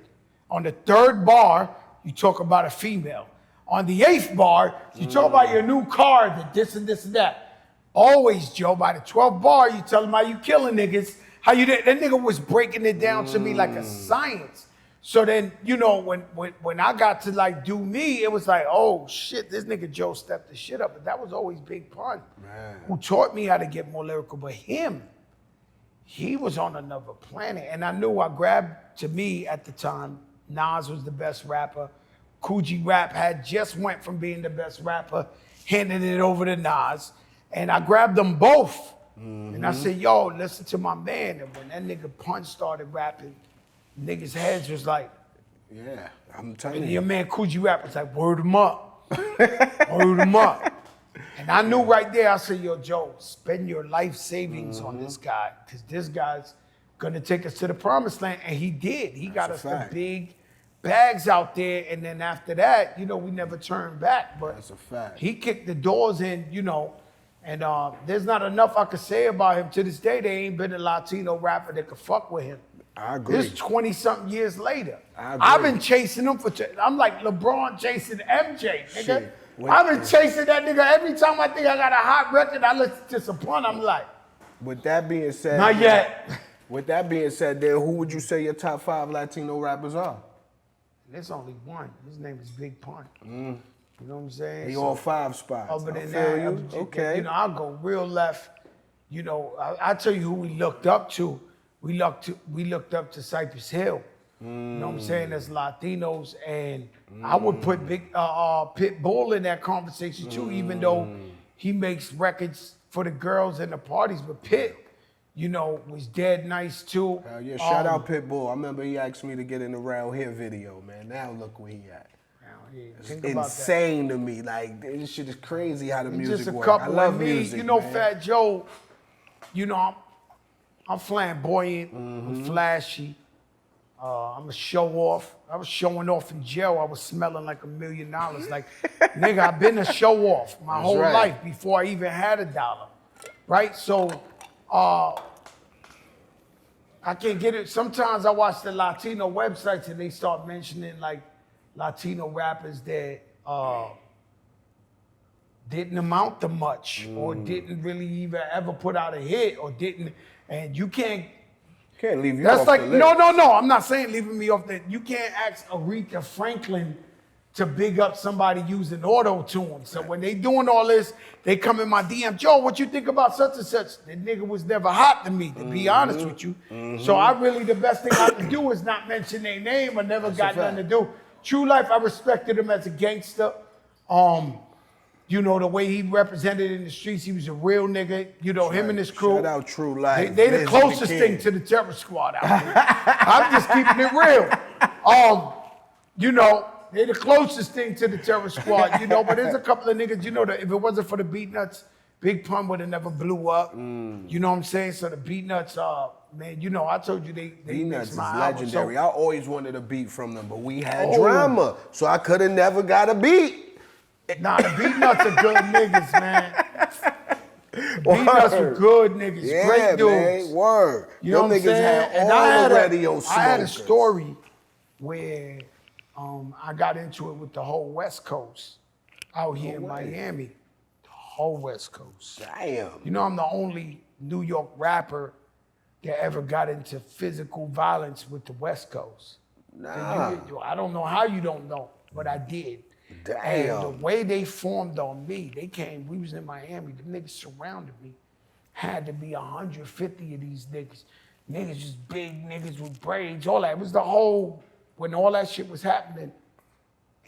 on the third bar, you talk about a female. On the 8th bar, you talk about your new car, the this and this and that. Always, Joe, by the 12th bar, you tell him how you killing niggas, how you did. That nigga was breaking it down to me like a science. So then, when I got to like do me, it was like, oh shit, this nigga Joe stepped the shit up. But that was always Big Pun, who taught me how to get more lyrical. But him, he was on another planet. And I knew I grabbed, to me at the time, Nas was the best rapper. Coogee Rap had just went from being the best rapper, handing it over to Nas. And I grabbed them both. And I said, yo, listen to my man. And when that nigga Pun started rapping, niggas' heads was like, yeah, I'm telling and you. your man Coogee Rap was like, word him up. Word him up. And I knew right there, I said, yo, Joe, spend your life savings on this guy, because this guy's gonna take us to the promised land. And he did. He got us the big bags out there. And then after that, we never turned back. But that's a fact. He kicked the doors in, and there's not enough I could say about him. To this day, there ain't been a Latino rapper that could fuck with him. I agree. This 20-something years later. I agree. I've been chasing him I'm like LeBron chasing MJ, nigga. I've been chasing that nigga. Every time I think I got a hot record, I listen to some Pun, I'm like. With that being said. Not yet. With that being said, then who would you say your top 5 Latino rappers are? There's only one. His name is Big Pun. You know what I'm saying? He on 5 spots. Other than that, okay. I'll go real left. I'll tell you who we looked up to. We looked up to Cypress Hill. You know what I'm saying? As Latinos, and I would put Pitbull in that conversation too, even though he makes records for the girls and the parties. But Pitt, was dead nice too. Hell yeah, shout out Pitbull. I remember he asked me to get in the Round Here video, man. Now look where he at. It's insane to me. Like, this shit is crazy how the music works. I love music, man. Fat Joe, I'm flamboyant, I'm flashy. I'm a show off. I was showing off in jail. I was smelling like $1 million. Like, nigga, I've been a show off my whole life before I even had $1. Right? So, I can't get it. Sometimes I watch the Latino websites and they start mentioning like Latino rappers that didn't amount to much or didn't really even ever put out a hit or didn't, and you can't leave you that's off like, the list. No, I'm not saying leaving me off the, you can't ask Aretha Franklin to big up somebody using auto-tune. So when they doing all this, they come in my DM, Joe, what you think about such and such? The nigga was never hot to me, to be honest with you. So I really, the best thing I can do is not mention their name. I never got nothing to do. True Life, I respected him as a gangster. The way he represented in the streets, he was a real nigga. Him and his crew. Shout out True Life. They the closest thing to the Terror Squad out here. I'm just keeping it real. They the closest thing to the Terror Squad, but there's a couple of niggas, that if it wasn't for the Beat Nuts, Big Pun would have never blew up. You know what I'm saying? So the Beat Nuts, man, I told you they Beat Nuts is my legendary. Album, I always wanted a beat from them, but we had drama, so I could have never got a beat. Nah, the Beat Nuts are good niggas, man. Beat Nuts are good niggas, great dudes. Man, word. You know them what I'm niggas saying? had all the radio smokers. I had a story where I got into it with the whole West Coast out here in Miami. The whole West Coast. Damn. You know, I'm the only New York rapper that ever got into physical violence with the West Coast. Nah. I don't know how you don't know, but I did. Damn. And the way they formed on me, we was in Miami, the niggas surrounded me. Had to be 150 of these niggas. Niggas just big niggas with braids, all that. It was the whole, when all that shit was happening,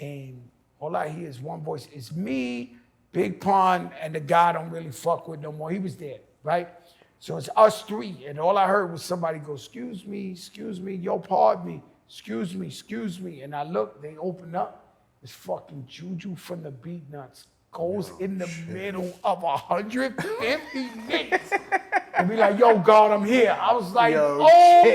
and all I hear is one voice. It's me, Big Pun, and the guy I don't really fuck with no more. He was dead, right? So it's us three, and all I heard was somebody go, excuse me, yo, pardon me, excuse me. And I look, they open up. It's fucking Juju from the Beat Nuts goes in the middle of 150 niggas. And be like, yo, God, I'm here. I was like, oh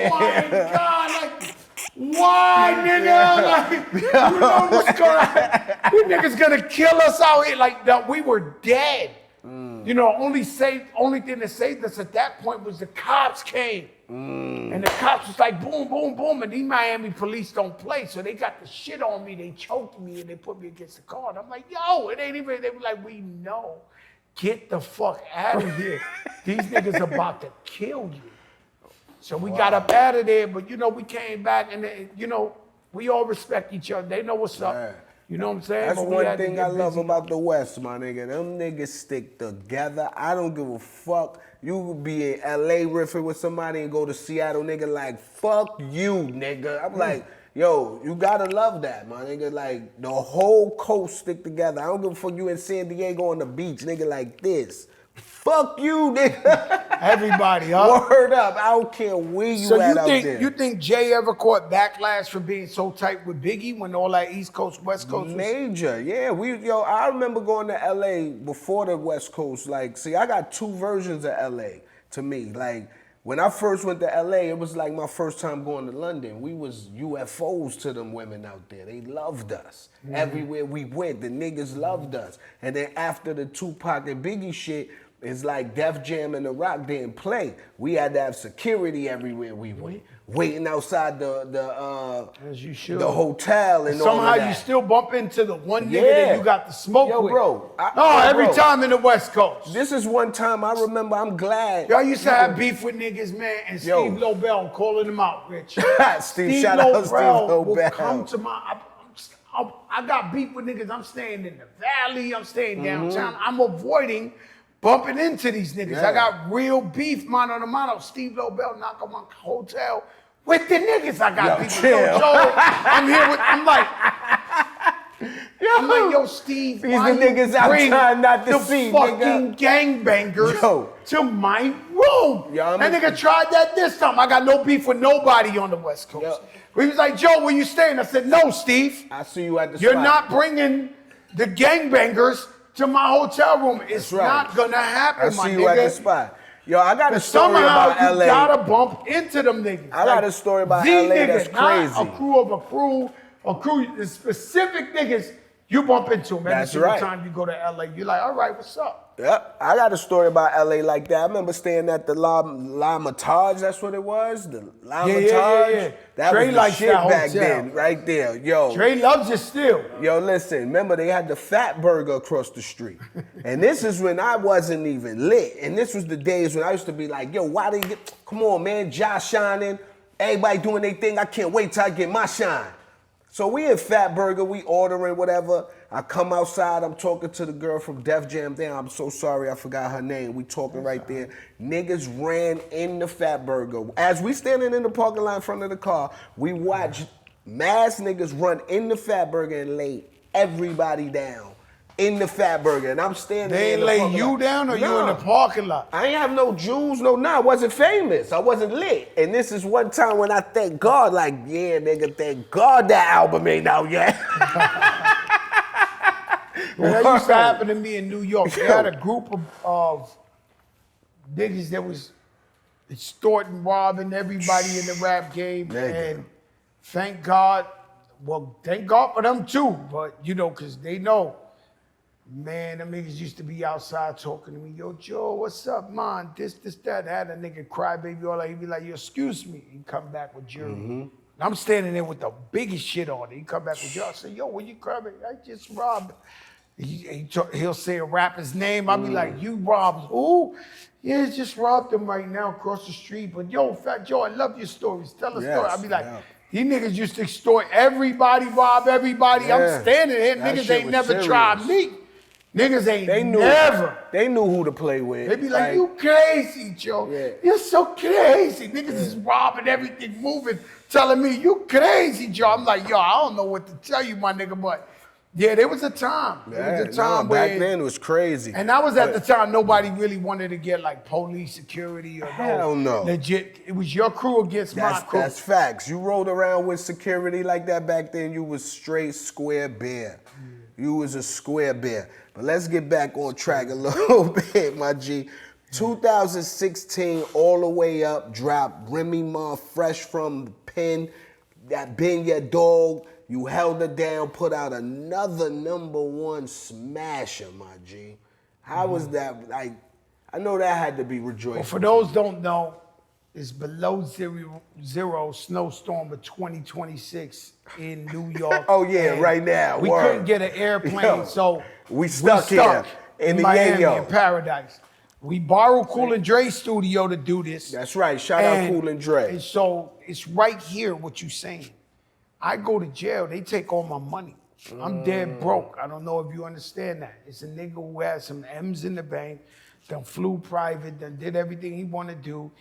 my God, like, why, nigga? Like, you know what's going on? These niggas gonna kill us out here. Like, that we were dead. You know, only thing that saved us at that point was the cops came. And the cops was like, boom, boom, boom. And these Miami police don't play. So they got the shit on me. They choked me and they put me against the car. And I'm like, yo, it ain't even, they were like, we know. Get the fuck out of here. These niggas about to kill you. So we got up out of there, but you know, we came back and you know, we all respect each other. They know what's up. You know what I'm saying? That's but one thing I love about the West, my nigga. Them niggas stick together. I don't give a fuck. You could be in LA riffing with somebody and go to Seattle, nigga, like, fuck you, nigga. I'm like, yo, you gotta love that, my nigga. Like, the whole coast stick together. I don't give a fuck you in San Diego on the beach, nigga, like this. Fuck you, nigga. Everybody, huh? Word up. I don't care where you at out there. You think Jay ever caught backlash for being so tight with Biggie when all that East Coast, West Coast was? Major, yeah. I remember going to LA before the West Coast. Like, see, I got two versions of LA to me. Like, when I first went to LA, it was like my first time going to London. We was UFOs to them women out there. They loved us. Everywhere we went, the niggas loved us. And then after the Tupac and Biggie shit, it's like Def Jam and the Rock didn't play. We had to have security everywhere we went, waiting outside the as you should, the hotel and all somehow of that. You still bump into the one nigga that you got the smoke with. Bro. Every time in the West Coast. This is one time I remember. I'm glad. Y'all used to have beef with niggas, man, and Steve Lobel calling them out, Rich. Steve shout out Steve Lobel. Will come to my. I got beef with niggas. I'm staying in the valley. I'm staying downtown. I'm avoiding bumping into these niggas. I got real beef, mano a mano. Steve Lobel knock on my hotel with the niggas I got beef with. Yo, Joe, I'm like, yo, Steve, these the niggas I'm trying not to see, fucking gangbangers to my room. That nigga tried that this time. I got no beef with nobody on the West Coast. He was like, Joe, where you staying? I said, no, Steve. I see you at the spot. You're not bringing the gangbangers to my hotel room. It's not gonna happen, my nigga. I see you at the spot. Yo, I got a story about you LA. Gotta bump into them niggas. I got a story about LA that's crazy. Not a crew, the specific niggas you bump into them. Every single time you go to LA, you're like, all right, what's up? Yep, I got a story about LA like that. I remember staying at the La Matage, that's what it was? The La Matage? That Dre was the likes shit that back hotel. then, right there. Yo. Dre loves it still. Yo, listen, remember they had the Fat Burger across the street. And this is when I wasn't even lit. And this was the days when I used to be like, yo, why they get, come on, man, Josh shining, everybody doing their thing, I can't wait till I get my shine. So we in Fat Burger, we ordering whatever. I come outside, I'm talking to the girl from Def Jam. Damn, I'm so sorry, I forgot her name. We talking right there. Niggas ran in the Fat Burger. As we standing in the parking lot in front of the car, we watched mass niggas run in the Fat Burger and lay everybody down in the Fat Burger. And I'm standing They in the lay parking you lot. down or you in the parking lot? I ain't have no jewels, I wasn't famous. I wasn't lit. And this is one time when I thank God, like, yeah, nigga, thank God that album ain't out yet. That used to happen to me in New York. They had a group of niggas that was extorting, robbing everybody in the rap game. And thank God for them too. But, you know, because they know, man, them niggas used to be outside talking to me. Yo, Joe, what's up, man? This, that. Had a nigga cry, baby, all that. He'd be like, yo, excuse me. He'd come back with jury. I'm standing there with the biggest shit on. He'd come back with jury. I say, yo, when you cry, I just robbed He'll say a rapper's name. I'll be like, you robbed who? Yeah, just robbed them right now across the street. But yo, Fat Joe, I love your stories. Tell a story. I'll be like, these niggas used to extort everybody, rob everybody. I'm standing here. Niggas ain't never tried me. Niggas ain't never. They knew who to play with. They be like, you crazy, Joe. Yeah. You're so crazy. Niggas is robbing everything, moving, telling me, you crazy, Joe. I'm like, yo, I don't know what to tell you, my nigga, but yeah, there was a time. There was a time where, back then it was crazy. And that was at the time nobody really wanted to get like police security or no. Legit. It was your crew against my crew. That's facts. You rode around with security like that back then, you was straight square bear. You was a square bear. But let's get back on track a little bit, my G. 2016, all the way up, dropped Remy Ma, fresh from the pen, that been your dog. You held it down, put out another #1 smasher, my G. How was that? Like, I know that had to be rejoicing. Well, for those don't know, it's below zero snowstorm of 2026 in New York. Oh yeah, right now. We couldn't get an airplane, so we stuck here in the Miami, Yayo. in Paradise. We borrowed Cool and Dre's studio to do this. That's right. Shout out Cool and Dre. And so it's right here what you saying. I go to jail, they take all my money. I'm dead broke. I don't know if you understand that. It's a nigga who has some M's in the bank, done flew private, done did everything he want to do,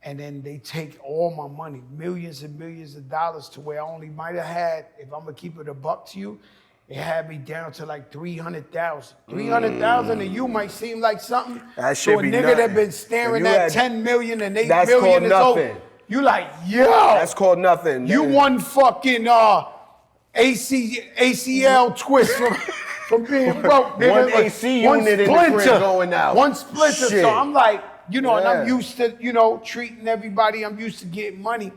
and then they take all my money, millions and millions of dollars, to where I only might have had, if I'm gonna keep it a buck to you, it had me down to like 300,000. 300,000 to you might seem like something. That should be a nigga nothing. that been staring at 10 million and 8 that's million called is nothing. over. You like, yo. That's called nothing. You one fucking ACL twist from being broke. Nigga. One AC unit in the crib going out. One splinter. Shit. So I'm like, and I'm used to, treating everybody. I'm used to getting money.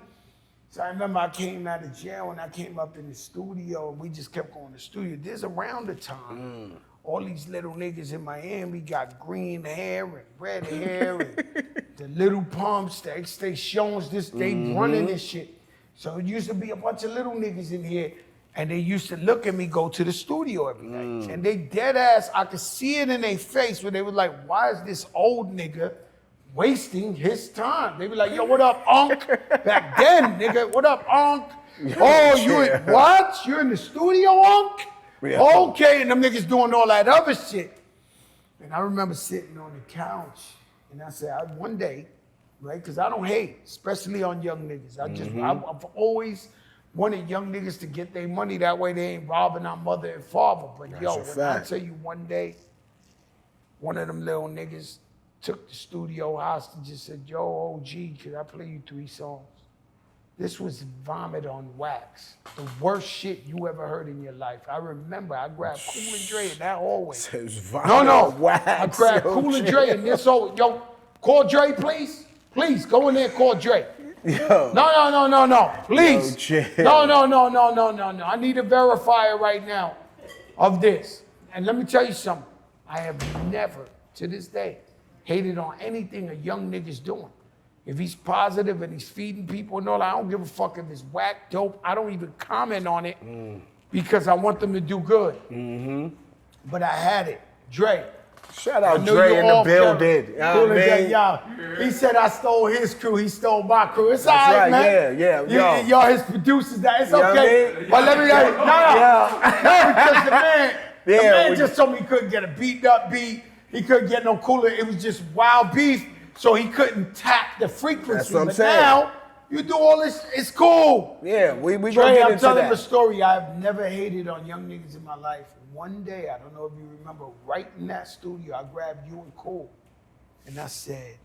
So I remember I came out of jail and I came up in the studio and we just kept going to the studio. There's around the time, all these little niggas in Miami got green hair and red hair and the little pumps, the extensions, they running this shit. So it used to be a bunch of little niggas in here and they used to look at me go to the studio every night. And they dead ass, I could see it in their face where they were like, why is this old nigga wasting his time? They be like, yo, what up, Unc? Back then, nigga, what up, Unc? What? You're in the studio, Unc? Yeah. Okay, and them niggas doing all that other shit. And I remember sitting on the couch, and I said, one day, right, because I don't hate, especially on young niggas. I've always wanted young niggas to get their money, that way they ain't robbing our mother and father. But That's when I tell you one day, one of them little niggas took the studio hostage and said, yo, OG, could I play you 3 songs? This was Vomit on Wax. The worst shit you ever heard in your life. I remember I grabbed Cool and Dre in that hallway. On Wax. I grabbed Cool and Dre in this hallway. Yo, call Dre, please. Please, go in there and call Dre. Yo. No. Please. Yo, No. I need a verifier right now of this. And let me tell you something. I have never, to this day, hated on anything a young nigga's doing. If he's positive and he's feeding people and all that, I don't give a fuck if it's whack, dope. I don't even comment on it because I want them to do good. But I had it. Dre. Shout out Dre in the building. He said I stole his crew, he stole my crew. It's all right, man. Yeah. Y'all his producers, it's okay. I mean? But let me tell you, no, because the man just told me he couldn't get a beat up beat. He couldn't get no cooler. It was just wild beef, so he couldn't tap the frequency. That's what I'm but saying. Now, you do all this, it's cool. Yeah, we Dre, gonna get I'm into telling that. a story. I've never hated on young niggas in my life. One day, I don't know if you remember, right in that studio, I grabbed you and Cole, and I said,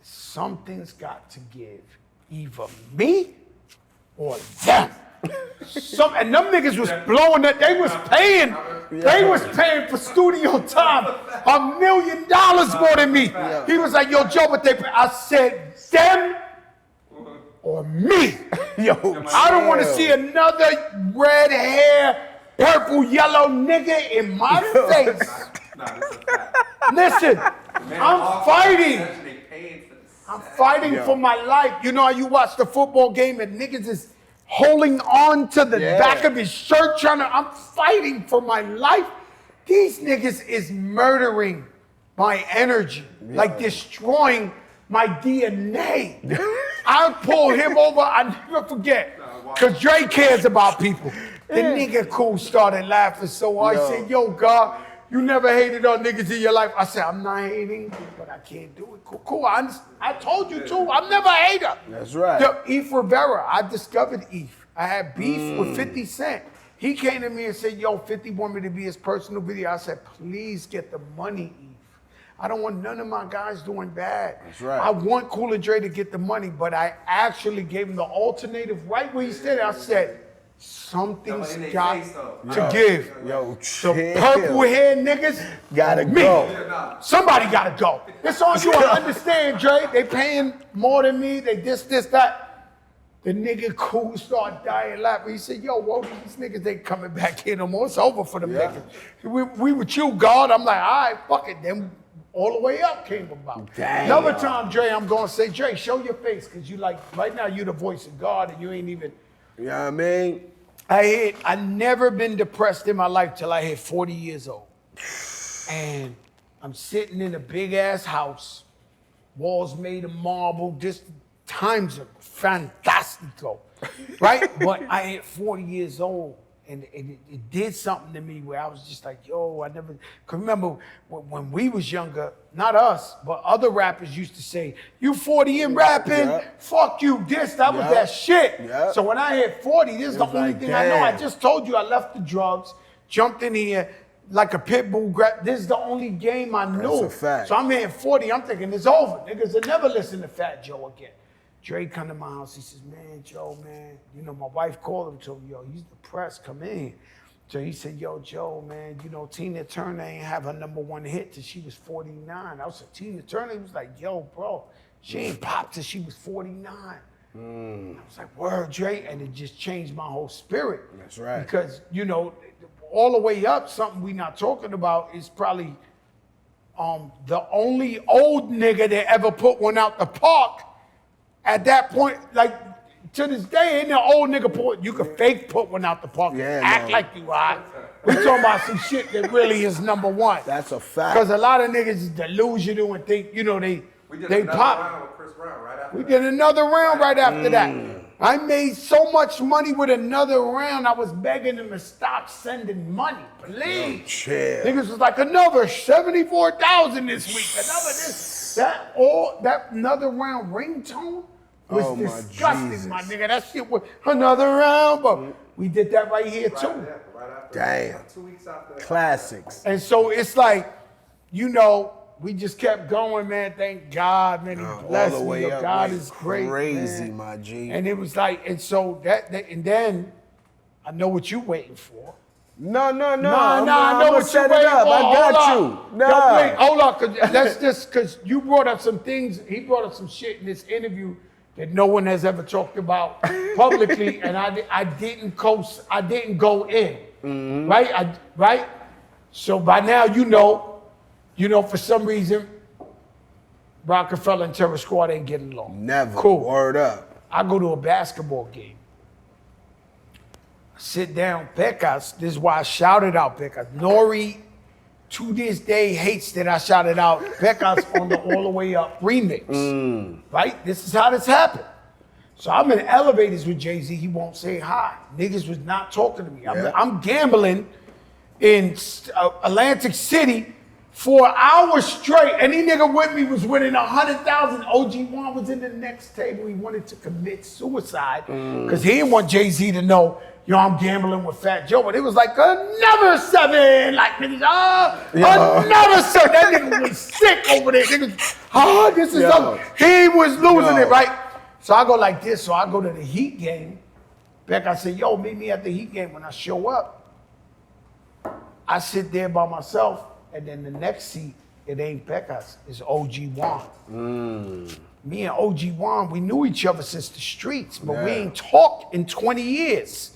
something's got to give, either me or them. And them niggas was blowing that. They was paying. They was paying for studio time $1 million more than me. He was like, yo, Joe, what they pay? I said, them or me. I don't want to see another red hair, purple, yellow nigga in my face. Listen, I'm fighting. I'm fighting for my life. You know how you watch the football game and niggas is holding on to the back of his shirt, I'm fighting for my life. These niggas is murdering my energy, like destroying my DNA. I pull him over, I never forget, because Dre cares about people. The nigga cool started laughing so hard. I said, yo, God, you never hated on niggas in your life. I said, I'm not hating, but I can't do it. Cool. I told you too. I'm never a hater. That's right. Eve Rivera, I discovered Eve. I had beef with 50 Cent. He came to me and said, yo, 50 want me to be his personal video. I said, please get the money, Eve. I don't want none of my guys doing bad. That's right. I want Cooler Dre to get the money, but I actually gave him the alternative right where he said it. I said, something's got to give. Yo, The purple hair niggas gotta go. Somebody gotta go. It's on you. I understand, Dre. They paying more than me. They this, that. The nigga cool start dying laughing. He said, yo, whoa, these niggas ain't coming back here no more. It's over for them niggas. We with you, God. I'm like, all right, fuck it. Then all the way up came about. Damn. Another time, Dre, I'm gonna say, Dre, show your face, because you like, right now you the voice of God and you ain't even. You know what I mean? I never been depressed in my life till I hit 40 years old. And I'm sitting in a big ass house, walls made of marble, just times are fantastico, right? But I hit 40 years old and it did something to me where I was just like, yo, I never, cause remember when we was younger, not us, but other rappers used to say, you 40 and rapping, fuck you, that was that shit. So when I hit 40, this is the only thing I know. I just told you I left the drugs, jumped in here like a pit bull, this is the only game I knew. That's a fact. So I'm hitting 40, I'm thinking it's over. Niggas will never listen to Fat Joe again. Dre come to my house, he says, man, Joe, man, you know, my wife called him, told me, yo, he's depressed, come in. So he said, yo, Joe, man, you know, Tina Turner ain't have her #1 hit till she was 49. I was like, Tina Turner? He was like, yo, bro, she ain't popped till she was 49. I was like, word, Dre, and it just changed my whole spirit. That's right. Because, you know, all the way up, something we not talking about is probably the only old nigga that ever put one out the park. At that point, like, to this day, ain't no old nigga put, you can fake put one out the park, act like you are. We talking about some shit that really is #1. That's a fact. Because a lot of niggas is delusional and think, you know, they pop. We did another round right after that. I made so much money with another round, I was begging them to stop sending money. Please. Niggas was like, another 74,000 this week, another this. That another round ringtone was disgusting, my nigga. That shit was another round, but we did that right here too. Damn. 2 weeks after. Classics. And so it's like, you know, we just kept going, man. Thank God, man. He blessed me. Yo, God is great, crazy, man. my G. And it was like, and so and then I know what you waiting for. No. I know what set you it up. I got you. you. Nah. Yo, hold on, because you brought up some things. He brought up some shit in this interview that no one has ever talked about publicly, and I didn't go in, right? So by now you know for some reason Rockefeller and Terror Squad ain't getting along. Never. Cool. Word up. I go to a basketball game. Sit down, Pecas. This is why I shouted out Pecas. Nori, to this day, hates that I shouted out Pecas on the All the Way Up remix. Right? This is how this happened. So I'm in elevators with Jay-Z. He won't say hi. Niggas was not talking to me. I'm gambling in Atlantic City for hours straight. Any nigga with me was winning 100,000. OG Juan was in the next table. He wanted to commit suicide because he didn't want Jay-Z to know, yo, I'm gambling with Fat Joe. But it was like, another 7. Like, niggas, another 7. That nigga was sick over there. Niggas, this is he was losing it, right? So I go like this. So I go to the Heat game. Beck, I said, yo, meet me at the Heat game. When I show up, I sit there by myself. And then the next seat, it ain't Pecas, it's OG Juan. Me and OG Juan, we knew each other since the streets, but we ain't talked in 20 years.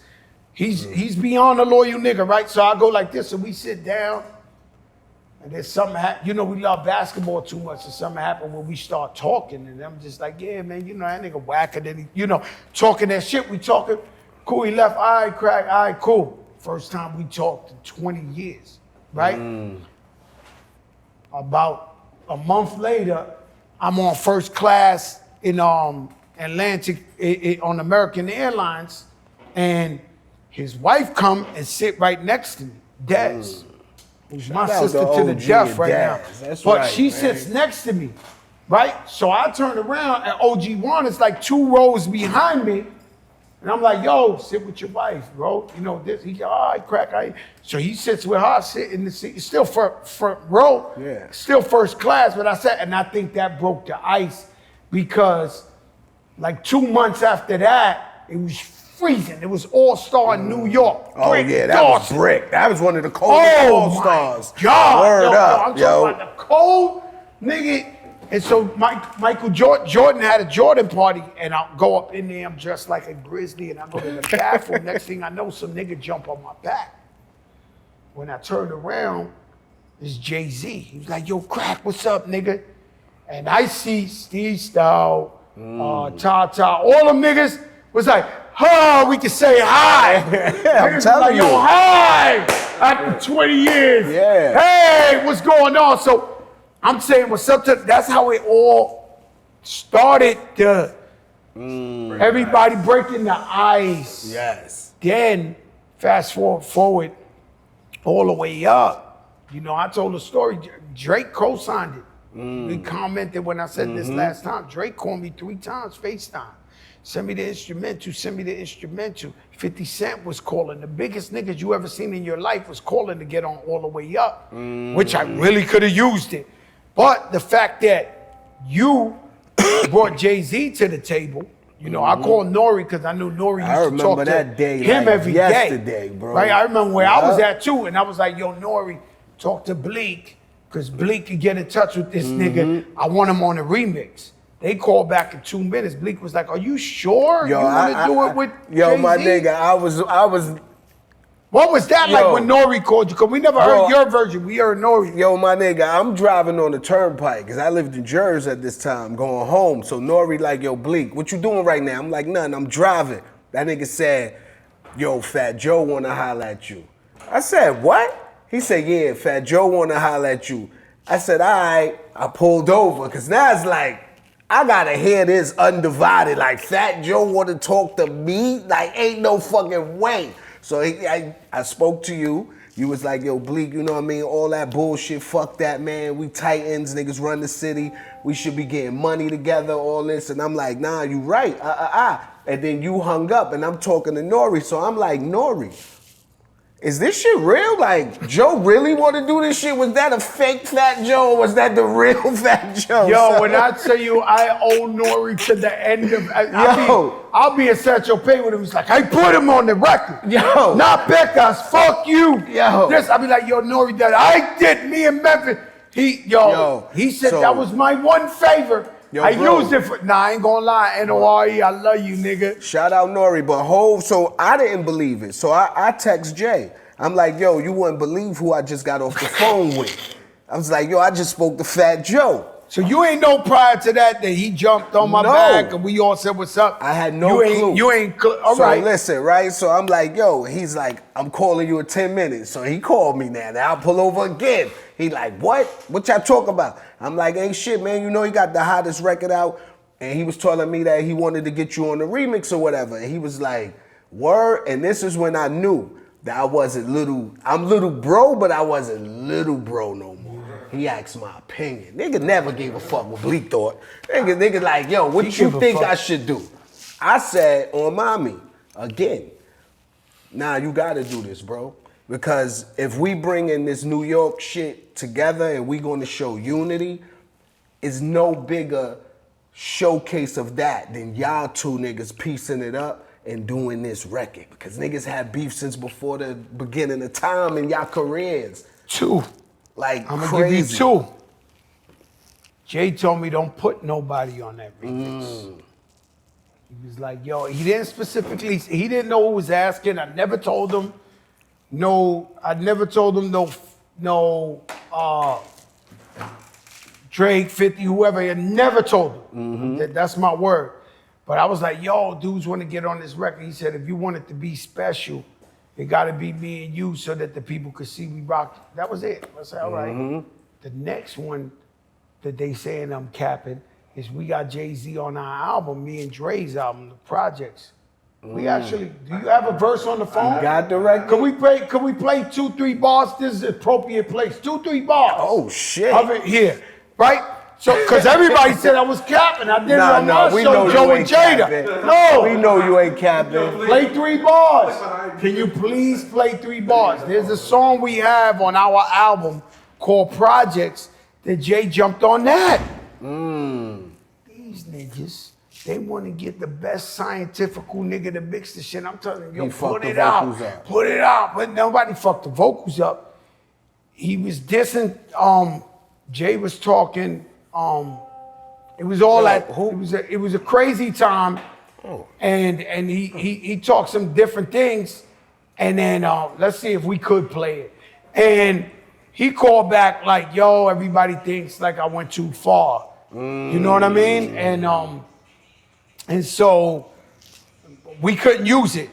He's beyond a loyal nigga, right? So I go like this, and we sit down, and then something happened. You know, we love basketball too much, and something happened when we start talking, and I'm just like, yeah, man, you know, that nigga whacker than he, you know, talking that shit, we talking. Cool, he left, all right, crack, all right, cool. First time we talked in 20 years, right? About a month later, I'm on first class in Atlantic on American Airlines, and his wife come and sit right next to me, Des, who's my Shout out sister to to the OG death and right now. Daz. That's But right, she man. sits next to me, right? So I turn around and OG1 is like 2 rows behind me. And I'm like, yo, sit with your wife, bro. You know, this, he go, all right, crack. So he sits with her, sit in the seat, still front row, Yeah. still first class. But I said, and I think that broke the ice because like 2 months after that, it was freezing. It was All-Star in New York. Oh Brick yeah, that was Dawson. brick. That was one of the coldest Oh All-Stars. my God. Word yo, up, I'm talking about the cold, nigga. And so Michael Jordan had a Jordan party, and I'll go up in there, I'm dressed like a grizzly, and I go to the bathroom. Next thing I know, some nigga jump on my back. When I turned around, it's Jay-Z. He was like, yo, crack, what's up, nigga? And I see Steve Style, Tata, all them niggas was like, oh, we can say hi. I'm telling like, you. yo, hi, after 20 years. Yeah. Hey, what's going on? So I'm saying what's up to, that's how it all started. Everybody breaking the ice. Yes. Then fast forward all the way up. You know, I told a story. Drake co-signed it. He commented when I said this last time. Drake called me 3 times, FaceTime. Send me the instrumental, send me the instrumental. 50 Cent was calling. The biggest niggas you ever seen in your life was calling to get on All the Way Up, which I really could have used it. But the fact that you brought Jay-Z to the table, you know, I called Nori because I knew Nori used to talk that to day him like every yesterday, day. bro. Right? I remember where I was at too, and I was like, yo, Nori, talk to Bleek, because Bleek could get in touch with this nigga. I want him on a remix. They called back in 2 minutes. Bleek was like, are you sure you want to do it with Yo, Jay-Z? my nigga, I was What was that like when Nori called you? Because we never heard your version. We heard Nori. Yo, my nigga, I'm driving on the turnpike because I lived in Jersey at this time, going home. So Nori like, yo, Bleek, what you doing right now? I'm like, nothing, I'm driving. That nigga said, yo, Fat Joe wanna holler at you. I said, what? He said, yeah, Fat Joe wanna holler at you. I said, all right. I pulled over because now it's like, I gotta hear this undivided. Like, Fat Joe wanna talk to me? Like, ain't no fucking way. So I spoke to you. You was like, yo, Bleek, you know what I mean? All that bullshit, fuck that, man. We Titans, niggas run the city. We should be getting money together, all this. And I'm like, nah, you right, And then you hung up, and I'm talking to Nori. So I'm like, Nori, is this shit real? Like, Joe really want to do this shit? Was that a fake Fat Joe, or was that the real Fat Joe? Yo, when I tell you I owe Nori to the end of, I'll be in Sancho Pay with him. He's like, I put him on the record. Yo. Not Becca's, fuck you. Yo. This, I'll be like, yo, Nori, that I did, me and Memphis. He said so- that was my one favor. Yo, I bro. used it for, nah, I ain't gonna lie, N-O-R-E, I love you, nigga. Shout out Nori, but Hov, so I didn't believe it. So I text Jay. I'm like, yo, you wouldn't believe who I just got off the phone with. I was like, yo, I just spoke to Fat Joe. So you ain't know prior to that he jumped on my No. back and we all said what's up? I had no clue. You ain't, all so right. listen, right? So I'm like, yo, he's like, I'm calling you in 10 minutes. So he called me now. Now I'll pull over again. He like, what? What y'all talk about? I'm like, ain't shit, man. You know he got the hottest record out. And he was telling me that he wanted to get you on the remix or whatever. And he was like, word. And this is when I knew that I wasn't I'm little bro, but I wasn't little bro no more. He asked my opinion. Nigga never gave a fuck what Bleek thought. Nigga like, yo, what you think I should do? I said, on mommy, again, nah, you gotta do this, bro. Because if we bring in this New York shit together and we gonna show unity, it's no bigger showcase of that than y'all two niggas piecing it up and doing this record. Because niggas had beef since before the beginning of time in y'all careers. 2. Like, I'm crazy. gonna give you 2. Jay told me don't put nobody on that remix. He was like, yo, he didn't know who was asking. I never told him no Drake, 50, whoever. I never told him. That's my word. But I was like, yo, dudes want to get on this record. He said, if you want it to be special, it got to be me and you so that the people could see we rock. That was it. I said, all right. The next one that they saying I'm capping is we got Jay-Z on our album, me and Dre's album, The Projects. We actually, do you have a verse on the phone? You got the record? Can we play 2-3 bars? This is an appropriate place. 2-3 bars. Oh, shit. Of it here, right? So, because everybody said I was capping. I did it on my show, Joe and Jada. No. We know you ain't capping. Play 3 bars. Can you please play 3 bars? There's a song we have on our album called Projects that Jay jumped on that. These niggas, they want to get the best scientifical nigga to mix the shit. I'm telling you, yo, put it out. Put it out. But nobody fucked the vocals up. He was dissing, Jay was talking, it was all it was a crazy time. And he talked some different things. And then let's see if we could play it. And he called back like, yo, everybody thinks like I went too far. You know what I mean? And so we couldn't use it.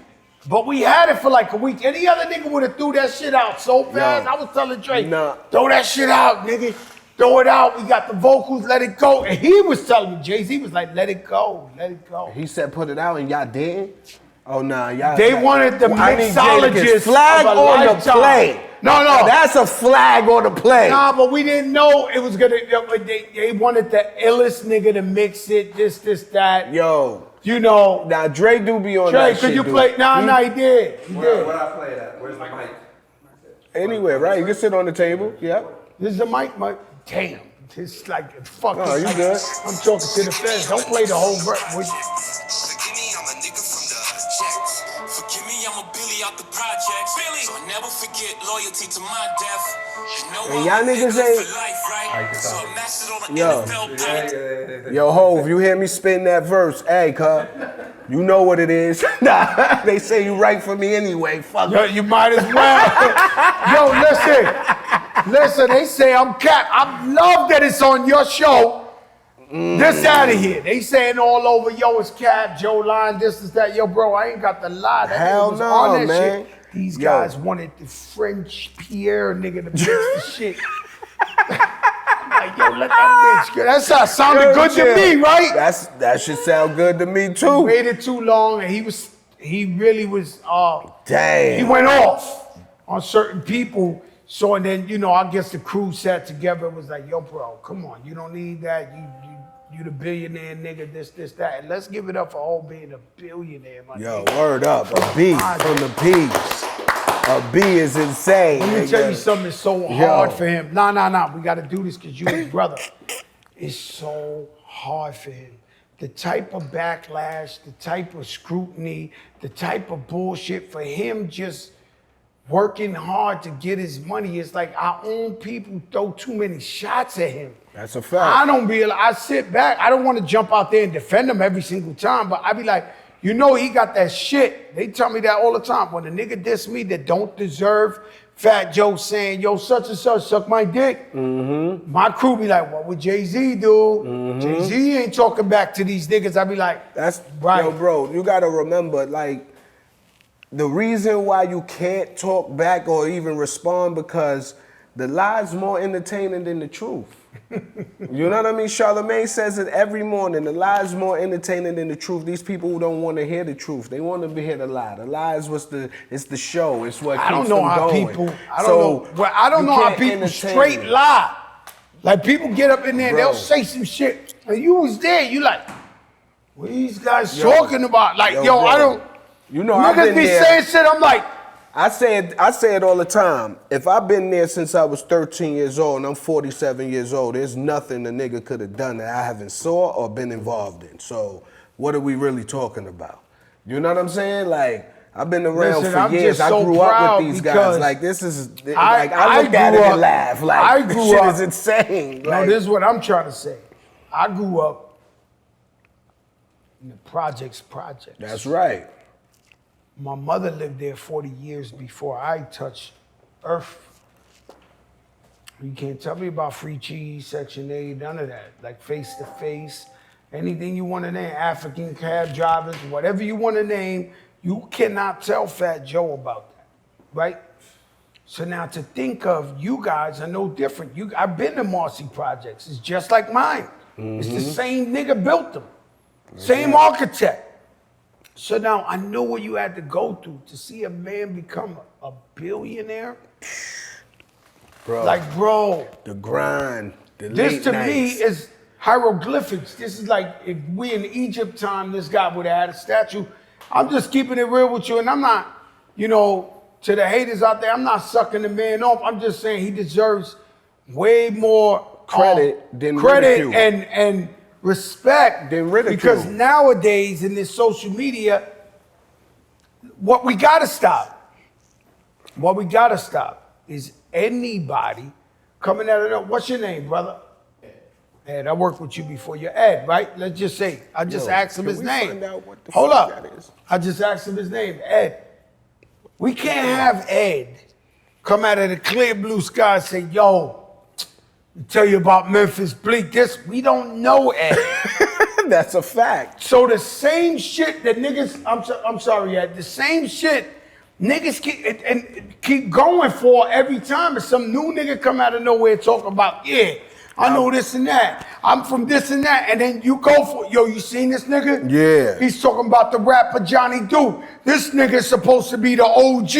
But we had it for like a week. Any other nigga would have threw that shit out so fast. I was telling Dre, throw that shit out, nigga. Throw it out. We got the vocals, let it go. And he was telling me, Jay-Z was like, let it go, let it go. He said put it out and y'all didn't? Oh, nah, y'all. They wanted the mixologist flag on the play. No. That's a flag on the play. Nah, but we didn't know it was gonna, they wanted the illest nigga to mix it, this, that. Yo. You know. Now, Dre do be on Dre, that shit, could you dude. play? Nah, he did. Where I play it at? Where's my mic? Anywhere, right? You can sit on the table. Yep. This is a mic. Damn. It's like, fuck. Oh, you good. I'm talking to the fans. Don't play the whole verse. Forgive me, I'm a nigga from the jacks. Forgive me, I'm a Billy out the projects. Billy, so I never forget loyalty to my death. You know And y'all niggas ain't. for life, right? So I mastered on the NFL pack. Yo, Hov, you hear me spitting that verse? Hey, cuz, you know what it is. Nah, they say you right for me anyway. Fuck Yo, you might as well. Yo, listen, they say I'm cap. I love that it's on your show. This out of here. They saying all over, yo, it's Cap, Joe Line, this is that. Yo, bro, I ain't got the lie. That Hell nigga was no, on that man. shit. These guys wanted the French Pierre nigga to mix the shit. I'm like, yo, let that bitch go. That sounded good to me, right? That should sound good to me too. Waited too long, and he really was. Damn. He went off on certain people. So and then, you know, I guess the crew sat together and was like, yo, bro, come on, you don't need that. You the billionaire nigga, this, that. And let's give it up for all being a billionaire, my Yo, nigga. word up. A B from the P's. A B is insane. Let me tell you something, it's so hard for him. Nah, we gotta do this because you his brother. It's so hard for him. The type of backlash, the type of scrutiny, the type of bullshit for him just working hard to get his money. It's like our own people throw too many shots at him. That's a fact. I don't realize, I sit back, I don't want to jump out there and defend him every single time, but I be like, you know he got that shit. They tell me that all the time. When a nigga diss me that don't deserve Fat Joe saying, yo, such and such, suck my dick. My crew be like, what would Jay-Z do? Jay-Z ain't talking back to these niggas. I be like, That's right. Yo, bro, you gotta remember, like, the reason why you can't talk back or even respond because the lie's more entertaining than the truth. You know what I mean? Charlamagne says it every morning. The lie's more entertaining than the truth. These people who don't want to hear the truth, they want to hear the lie. The lie is it's the show. It's what keeps them going. I don't know how people straight lie. Like people get up in there, and they'll say some shit, and you was there. You like, what are these guys talking about? Like, yo, I don't. You know, niggas be saying shit. I'm like, I say it all the time. If I've been there since I was 13 years old and I'm 47 years old, there's nothing a nigga could have done that I haven't saw or been involved in. So what are we really talking about? You know what I'm saying? Like, I've been around for years. I grew up with these guys. Like, this is, like, I look at it and laugh. Like, this shit is insane. No, this is what I'm trying to say. I grew up in the projects. That's right. My mother lived there 40 years before I touched earth. You can't tell me about free cheese, Section 8, none of that. Like face to face, anything you want to name, African cab drivers, whatever you want to name, you cannot tell Fat Joe about that, right? So now to think of you guys are no different. I've been to Marcy Projects. It's just like mine. It's the same nigga built them. Same architect. So now I know what you had to go through to see a man become a billionaire. Bro. Like, bro. The grind, the This late to nights. me is hieroglyphics. This is like if we in Egypt time, this guy would have had a statue. I'm just keeping it real with you, and I'm not, you know, to the haters out there, I'm not sucking the man off. I'm just saying he deserves way more credit than credit ridicule. and respect Than ridicule. because nowadays in this social media, what we gotta stop is anybody coming out of there. What's your name, brother? Ed, I worked with you before. You're Ed, right? Let's just say I just asked him can his we name. find out what the Hold fuck up. that is? I just asked him his name, Ed. We can't have Ed come out of the clear blue sky and say, yo, tell you about Memphis, Bleek, this. We don't know Ed. That's a fact. So the same shit that niggas, I'm sorry, Ed, the same shit niggas keep going for every time. It's some new nigga come out of nowhere talking about, yeah, I know this and that. I'm from this and that. And then you go for, yo, you seen this nigga? Yeah. He's talking about the rapper Johnny Duke. This nigga's supposed to be the OG.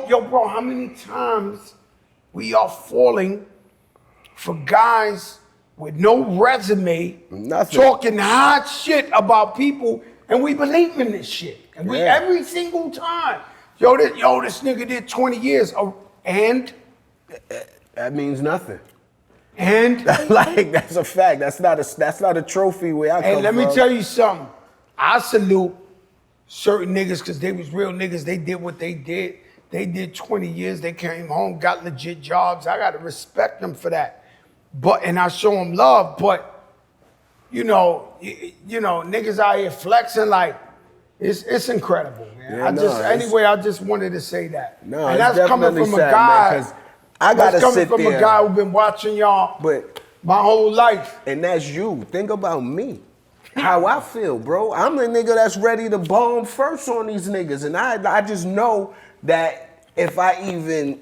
Yo, bro, how many times we are falling for guys with no resume, Nothing. talking hot shit about people, and we believe in this shit. And we Yeah. every single time. Yo, this nigga did 20 years. And That means nothing. And that's a fact. That's not a trophy where I come and let from. me tell you something. I salute certain niggas because they was real niggas. They did what they did. They did 20 years. They came home, got legit jobs. I gotta respect them for that. And I show them love. But you know, niggas out here flexing like it's incredible, man. Yeah, I just wanted to say that. No, and it's that's coming definitely from sad, a guy. man, 'cause I gotta that's coming sit from there. a guy who's been watching y'all But my whole life. and that's you. Think about me. How I feel, bro. I'm the nigga that's ready to bomb first on these niggas. And I just know that if I even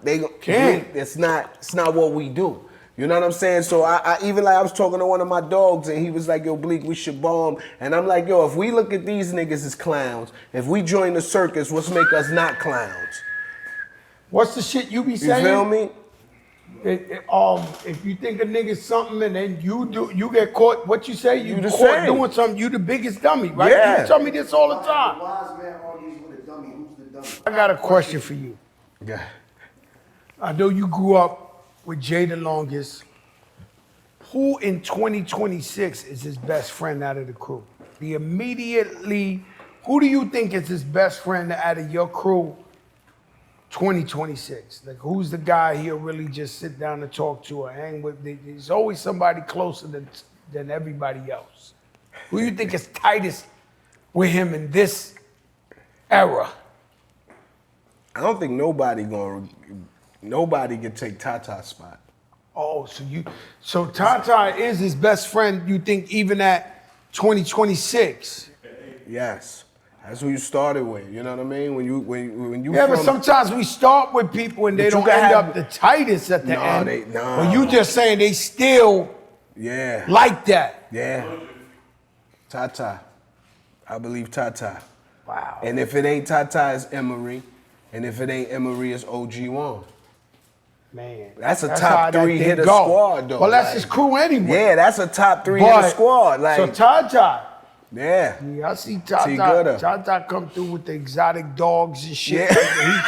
they Can't. it's not what we do. You know what I'm saying? So I even like I was talking to one of my dogs and he was like, yo, Bleek, we should bomb. And I'm like, yo, if we look at these niggas as clowns, if we join the circus, what's make us not clowns? What's the shit you be You saying? feel me? If you think a nigga's something and then you get caught, what you say? You the caught same. doing something, you the biggest dummy, right? Yeah. You tell me this all the time. Wise man argues with a dummy. Who's the dummy? I got a question for you. Yeah. I know you grew up with Jay the longest. Who in 2026 is his best friend out of the crew? Who do you think is his best friend out of your crew 2026? Like, who's the guy he'll really just sit down and talk to or hang with? There's always somebody closer than everybody else. Who do you think is tightest with him in this era? I don't think nobody can take Tata's spot. Oh, so Tata is his best friend, you think, even at 2026? Yes. That's who you started with. You know what I mean? When you Yeah, but sometimes we start with people and they But you don't can end have- up the tightest at the No, end. no. But you just saying they still Yeah. like that. Yeah. Tata. I believe Tata. Wow. And if it ain't Tata, it's Emery. And if it ain't Emery, it's OG1. Man. That's a how top that 3 thing hitter go. squad, though. Well, that's like- his crew anyway. Yeah, that's a top 3 But- hitter squad. Like, so Tata. yeah. Yeah, I see T. Gooder. Tata come through with the exotic dogs and shit. Yeah.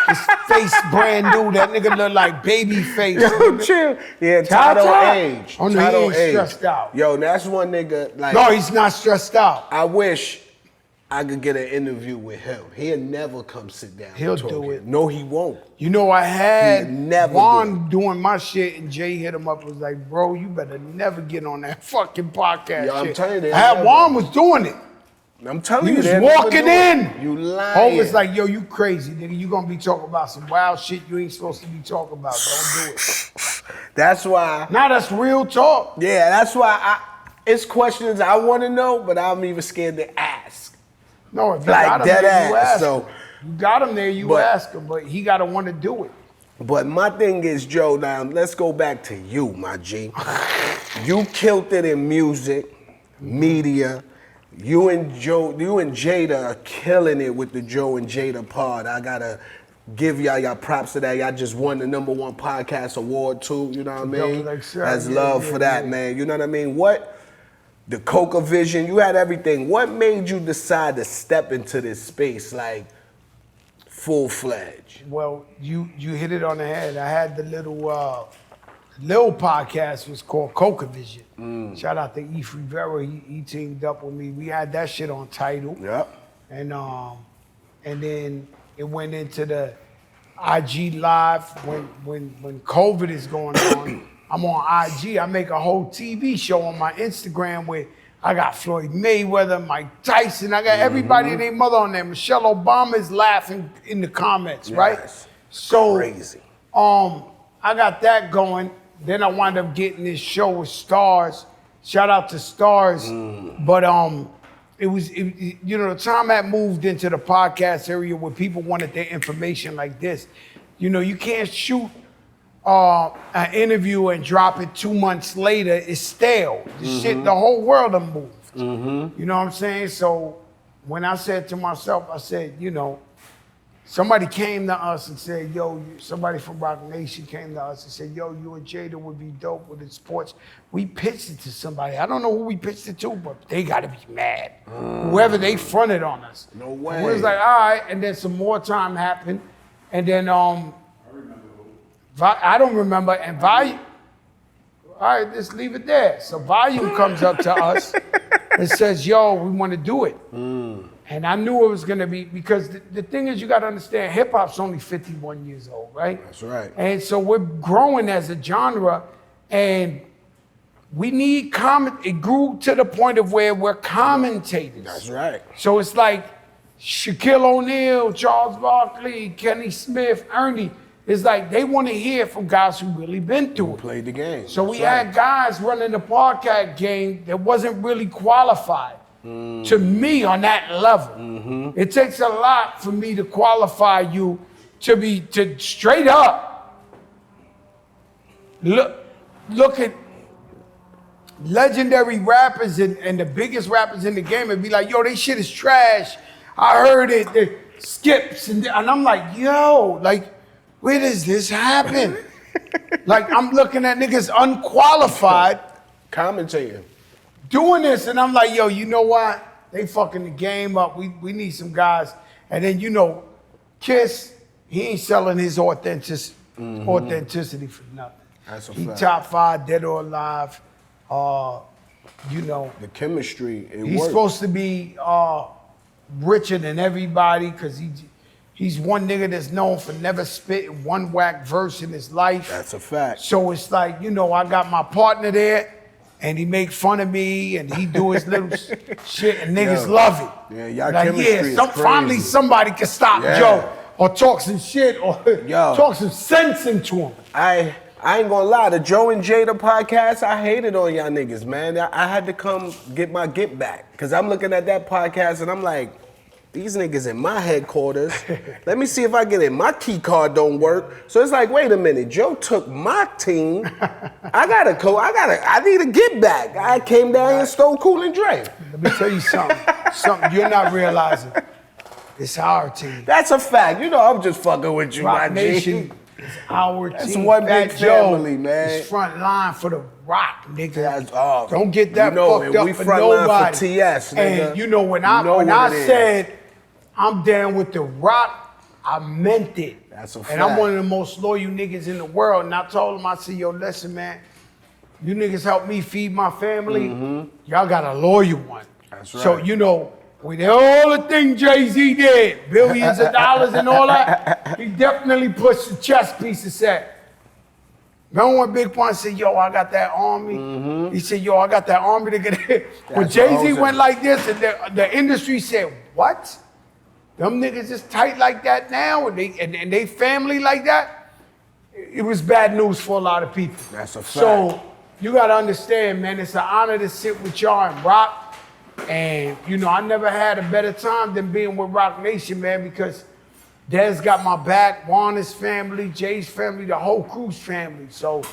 His face brand new. That nigga look like baby face. Yo, nigga. chill. Yeah, Tata? Tato age. Oh, no, he Tato ain't age. stressed out. Yo, that's one nigga, like, No, he's not stressed out. I wish I could get an interview with him. He'll never come sit down. He'll and talk do here. it. No, he won't. You know, I had He'd never Juan doing my shit, and Jay hit him up. Was like, bro, you better never get on that fucking podcast. Yo, I'm shit. telling you, they I had never. Juan was doing it. I'm telling He you, was they'll never walking do it. in. You lying. Home was like, yo, you crazy, nigga. You gonna be talking about some wild shit you ain't supposed to be talking about. Don't do it. That's why. Now that's real talk. Yeah, that's why It's questions I want to know, but I'm even scared to ask. No, if you Like got him dead there, you ass, ask so- him. You got him there, you But- ask him, but he got to want to do it. But my thing is, Joe, now let's go back to you, my G. You killed it in music, media. You and Jada are killing it with the Joe and Jada pod. I gotta give y'all props to that. Y'all just won the #1 podcast award too, you know what I mean? Like, sure, That's yeah, love yeah, for that, yeah. man. You know what I mean? The Coca vision, you had everything. What made you decide to step into this space like full-fledged? Well, you hit it on the head. I had the little podcast was called Coca Vision. Shout out to Eve Rivera. He teamed up with me. We had that shit on Tidal. Yep. And then it went into the IG Live when COVID is going on. I'm on IG. I make a whole TV show on my Instagram where I got Floyd Mayweather, Mike Tyson. I got everybody and their mother on there. Michelle Obama is laughing in the comments, right? Yes. So Crazy. I got that going. Then I wound up getting this show with Stars. Shout out to Stars. But the time had moved into the podcast area where people wanted their information like this. You know, you can't shoot an interview and drop it 2 months later. It's stale. The shit, the whole world done moved. You know what I'm saying? So when I said to myself, I said, you know, somebody came to us and said, yo, somebody from Rock Nation came to us and said, yo, you and Jada would be dope with the sports. We pitched it to somebody. I don't know who we pitched it to, but they got to be mad. Whoever they fronted on us. No way. We was like, all right. And then some more time happened. And then, I don't remember. And Volume, all right, let's leave it there. So Volume comes up to us and says, yo, we want to do it. And I knew it was going to be, because the thing is, you got to understand, hip hop's only 51 years old, right? That's right. And so we're growing as a genre, and we need comment. It grew to the point of where we're commentators. That's right. So it's like Shaquille O'Neal, Charles Barkley, Kenny Smith, Ernie. It's like they want to hear from guys who really been through it. Played the game. So we That's right. had guys running the podcast game that wasn't really qualified to me on that level. It takes a lot for me to qualify you to straight up look at legendary rappers and the biggest rappers in the game and be like, yo, they shit is trash. I heard it, the skips, and I'm like, yo, like, where does this happen? Like, I'm looking at niggas unqualified Commentating. doing this, and I'm like, yo, you know what? They fucking the game up. We need some guys. And then, you know, Kiss, he ain't selling his authenticity for nothing. That's a He fact. top 5, dead or alive. You know, The chemistry, it he's worked. supposed to be richer than everybody because he's one nigga that's known for never spitting one whack verse in his life. That's a fact. So it's like, you know, I got my partner there, and he make fun of me, and he do his little shit, and niggas Yo. love it. Yeah, y'all like, chemistry yeah, is finally crazy. somebody can stop Yeah. Joe or talk some shit or Yo. talk some sense into him. I ain't gonna lie, the Joe and Jada podcast, I hated on y'all niggas, man. I had to come get my get back. Cause I'm looking at that podcast and I'm like, these niggas in my headquarters. Let me see if I get in. My key card don't work. So it's like, wait a minute, Joe took my team. I need a get back. I came down here and stole Cool and Dre. Let me tell you something you're not realizing. It's our team. That's a fact. You know I'm just fucking with you, Rock my Nation G. is our That's team. one Fat big Joe family, man. is front line for the Rock, nigga. That's all. Don't get that You know, fucked and up we for front line for nobody. TS, nigga. And you know when You know what I it is. said I'm down with the Rock, I meant it. That's a And I'm fact. one of the most loyal niggas in the world. And I told him, I said, yo, listen, man, you niggas help me feed my family. Y'all got a loyal one. That's So, right. you know, with all the things Jay-Z did, billions of dollars and all that, he definitely pushed the chess piece and said, remember when Big Pun said, yo, I got that army? He said, yo, I got that army to get it. When That's what I Jay-Z was went saying. like this and the industry said, what? Them niggas is tight like that now and they family like that? It was bad news for a lot of people. That's a fact. So you gotta understand, man, it's an honor to sit with y'all and rock. And, you know, I never had a better time than being with Rock Nation, man, because Dez got my back, Warner's family, Jay's family, the whole crew's family. So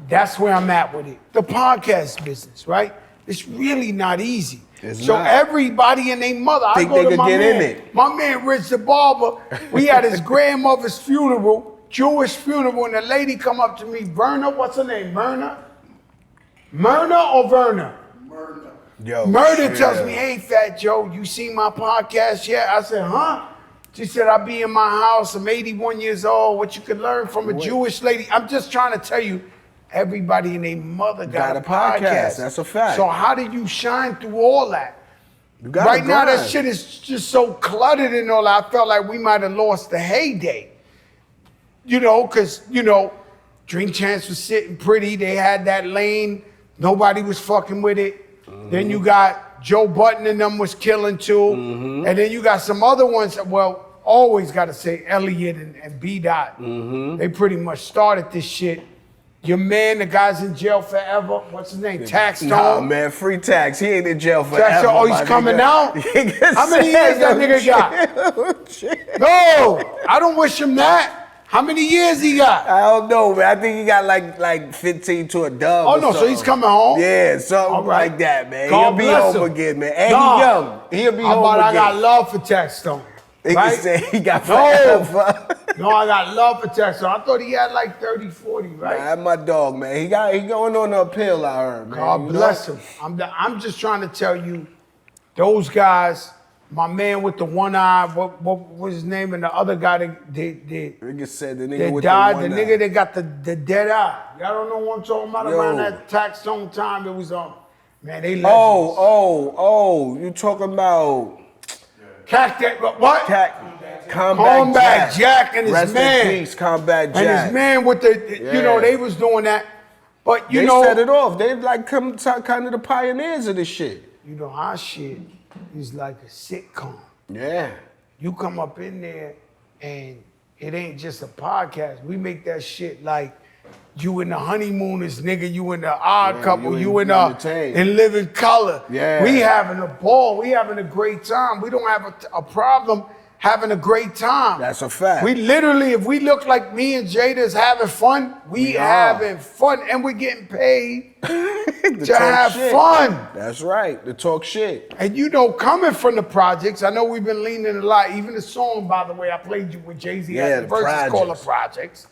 that's where I'm at with it. The podcast business, right? It's really not easy. It's so not. Everybody and their mother, Think I go they to could my get man, in it. my man Rich the barber. We had his grandmother's funeral, Jewish funeral, and the lady come up to me, Verna, what's her name, Myrna? Myrna or Verna? Murder. Yo, Murder shit. tells me, hey, Fat Joe, you seen my podcast yet? I said, huh? She said, I'll be in my house. I'm 81 years old. What you can learn from a Jewish lady. I'm just trying to tell you, everybody and their mother got a podcast. That's a fact. So how did you shine through all that? You gotta Right now, that grind. shit is just so cluttered and all that. I felt like we might have lost the heyday. You know, because, you know, Drink Champs was sitting pretty. They had that lane. Nobody was fucking with it. Then you got Joe Button and them was killing too. And then you got some other ones. Well, always got to say Elliot and B-Dot. They pretty much started this shit. Your man, the guy's in jail forever. What's his name? Tax Stone. Nah, man, free tax. He ain't in jail forever. Tax Stone. Oh, he's my coming nigga. out? How many years that nigga got? No, I don't wish him that. How many years he got? I don't know, man. I think he got like 15 to a dub. Oh, or no, so something. he's coming home? Yeah, something All right. like that, man. God He'll be bless home him. again, man. And Nah. he young. He'll be How home about I again. got love for Tax Stone? He Right? can say he got No. forever. No, I got love for Tax Stone. I thought he had like 30, 40, right? That's my dog, man. He going on the appeal, I heard, man. God You know? bless him. I'm just trying to tell you, those guys, my man with the one eye, what was his name, and the other guy that Nigga said the nigga with died, the the one nigga eye. that got the dead eye. Y'all don't know what I'm talking about? Yo. Around that Tax Stone time, it was man, they legends. Oh, you talking about Combat Jack and his Rest man. in peace, Combat Jack. And his man with the, you know, Yeah. they was doing that. But you They know, set it off. They like kind of the pioneers of this shit. you know, our shit is like a sitcom. Yeah. You come up in there and it ain't just a podcast. We make that shit like you in the Honeymooners, nigga, you in the Odd Couple, you in Entertained. Living Color. Yeah. We having a ball. We having a great time. We don't have a problem having a great time. That's a fact. We literally, if we look like me and Jada's having fun, we are. having fun and we're getting paid to talk have shit. fun. That's right. To talk shit. And you know, coming from the projects, I know we've been leaning a lot. Even the song, by the way, I played you with Jay-Z Yeah, at the the verses called the Projects. Projects,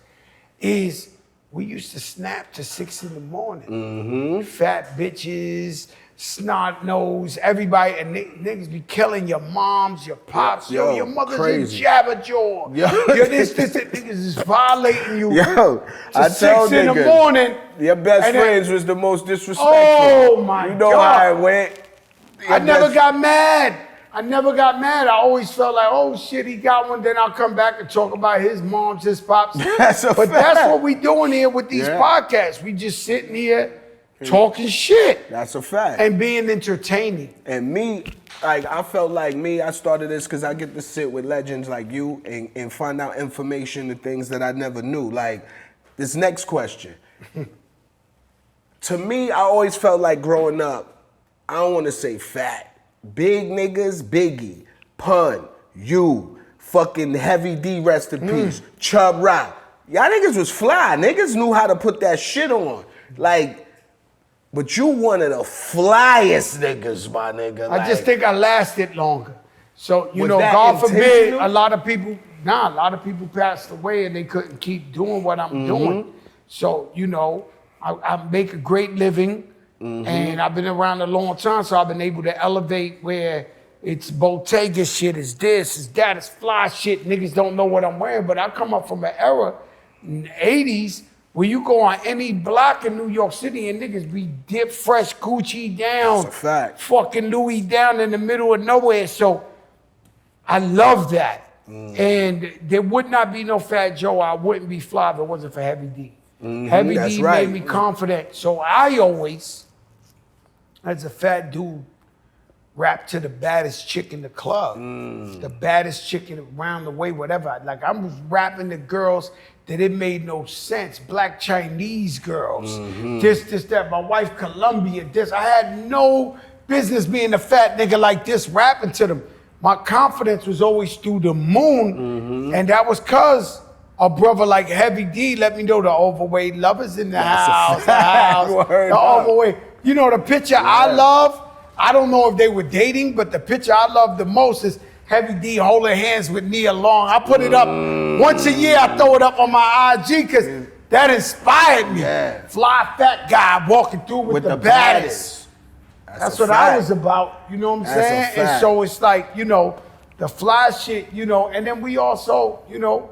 is we used to snap to 6 in the morning. Mm-hmm. Fat bitches, snot nose, everybody, and niggas be killing your moms, your pops, Yo, your mother's crazy. in Jabberjaw. Yo. This, niggas is violating you. Yo, to I 6 tell in the niggas, morning. Your best And then- friends was the most disrespectful. Oh my You know God. how it went. I Your never best- got mad. I never got mad. I always felt like, oh shit, he got one. Then I'll come back and talk about his moms, his pops. That's a but fact. that's what we doing here with these Yeah. podcasts. We just sitting here talking shit That's a fact. and being entertaining. And me, like, I felt like I started this because I get to sit with legends like you and find out information and things that I never knew. Like, this next question. To me, I always felt like growing up, I don't want to say fat. Big niggas, Biggie, Pun, you, fucking Heavy D, rest in peace, Chubb Rock. Y'all niggas was fly. Niggas knew how to put that shit on. Like, but you one of the flyest niggas, my nigga. I just think I lasted longer. So, you Was know, that God forbid, intentional? a lot of people passed away and they couldn't keep doing what I'm doing. So, you know, I make a great living and I've been around a long time, so I've been able to elevate where it's Bottega shit, it's this, it's that, it's fly shit. Niggas don't know what I'm wearing, but I come up from an era in the 80s where you go on any block in New York City and niggas be dip fresh Gucci down. That's a fact. Fucking Louis down in the middle of nowhere. So I love that. And there would not be no Fat Joe. I wouldn't be fly if it wasn't for Heavy D. Heavy that's D right. made me confident. So I always, as a fat dude, rap to the baddest chick in the club, the baddest chick around the way, whatever. Like I was rapping to girls that it made no sense. Black Chinese girls, this, that. My wife Colombia, this. I had no business being a fat nigga like this rapping to them. My confidence was always through the moon, and that was cause a brother like Heavy D let me know the overweight lovers in the house, the overweight. You know the picture I love. I don't know if they were dating, but the picture I love the most is Heavy D holding hands with Nia Long. I put it up once a year. I throw it up on my IG because that inspired me. Yeah. Fly fat guy walking through with the baddest. That's what I was about. You know what I'm saying? And so it's like, you know, the fly shit, you know, and then we also, you know,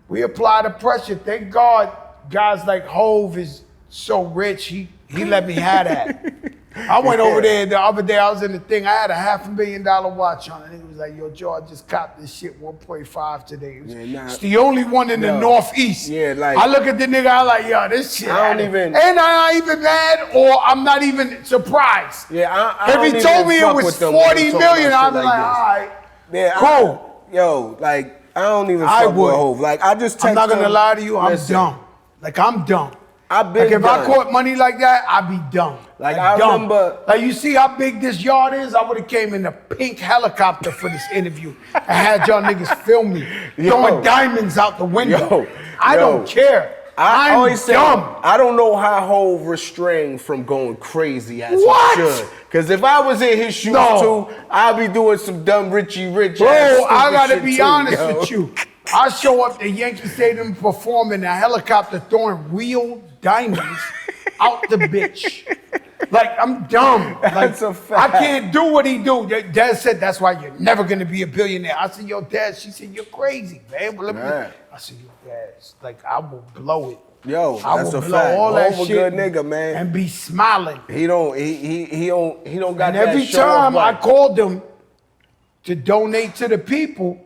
we apply the pressure. Thank God guys like Hove is so rich. He let me have that. I went over there the other day. I was in the thing. I had a $500,000 watch on, and he was like, "Yo, Joe, I just copped this shit 1.5 today. It's the only one in the Northeast." Yeah, like I look at the nigga. I'm like, "Yo, this shit." I don't even. And I'm not even mad, or I'm not even surprised. Yeah, I if he told me it was 40 million, I'd be like, "All right, yeah, cool." Yo, like I don't even fuck with Hove. Like I just text I'm not gonna him, lie to you. I'm listen, dumb. Like I'm dumb. I've been Like if done. I caught money like that, I'd be dumb. Like I dumb. remember. Like you see how big this yard is? I would have came in a pink helicopter for this interview and had y'all niggas film me throwing diamonds out the window. I don't care. I always say, dumb. I don't know how Hove restrained from going crazy as What? he should. Because if I was in his shoes too, I'd be doing some dumb Richie Rich. Bro, I gotta shit be too, honest yo. with you. I show up to Yankee Stadium performing a helicopter throwing real diamonds out the bitch. Like, I'm dumb. Like, That's a fact. I can't do what he do. Dad said, that's why you're never gonna be a billionaire. I said, yo, Dad, she said, you're crazy, man. Well, let me. I said, yo, Dad, like, I will blow it. Yo, I that's will a blow fact. all that Hove a shit good nigga, man. and be smiling. He don't got And that every show time I right. called him to donate to the people,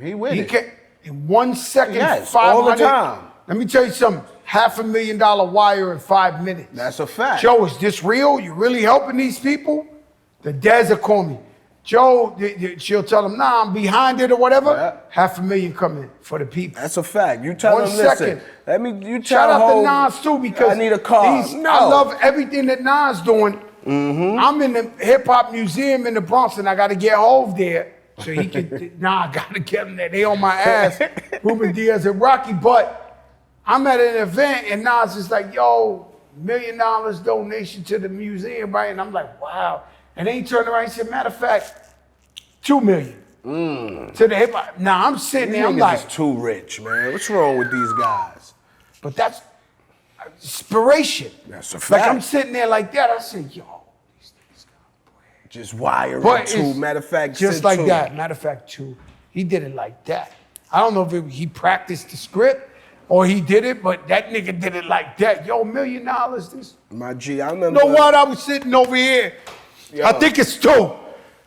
he with he it. can in 1 second, Yes, 500. all the time. Let me tell you something. $500,000 wire in 5 minutes. That's a fact. Joe, is this real? You really helping these people? The dads will call me. Joe, she'll tell them, nah, I'm behind it or whatever. Yeah. $500,000 coming for the people. That's a fact. You tell 1 him, listen, second. let me, you tell Shout out Hove, to Nas too, because I need a car. I love everything that Nas doing. I'm in the hip hop museum in the Bronx, and I got to get Hove there so he can. I got to get him there. They on my ass, Ruben Diaz and Rocky. But I'm at an event, and Nas is like, "Yo, $1 million donation to the museum, right?" And I'm like, "Wow." And then he turned around and said, "Matter of fact, $2 million to the hip hop." Now I'm sitting These there, I'm niggas like, is too rich, man. What's wrong with these guys? but that's inspiration. That's a Like fact. I'm sitting there like that. I said, "Yo, these niggas got bread." Just wire But it too. it's Matter of fact, just send like two. that. Matter of fact, too, he did it like that. I don't know if he practiced the script or he did it, but that nigga did it like that. Yo, $1 million. This. My G, I remember. You know what? I was sitting over here. Yo. I think it's 2.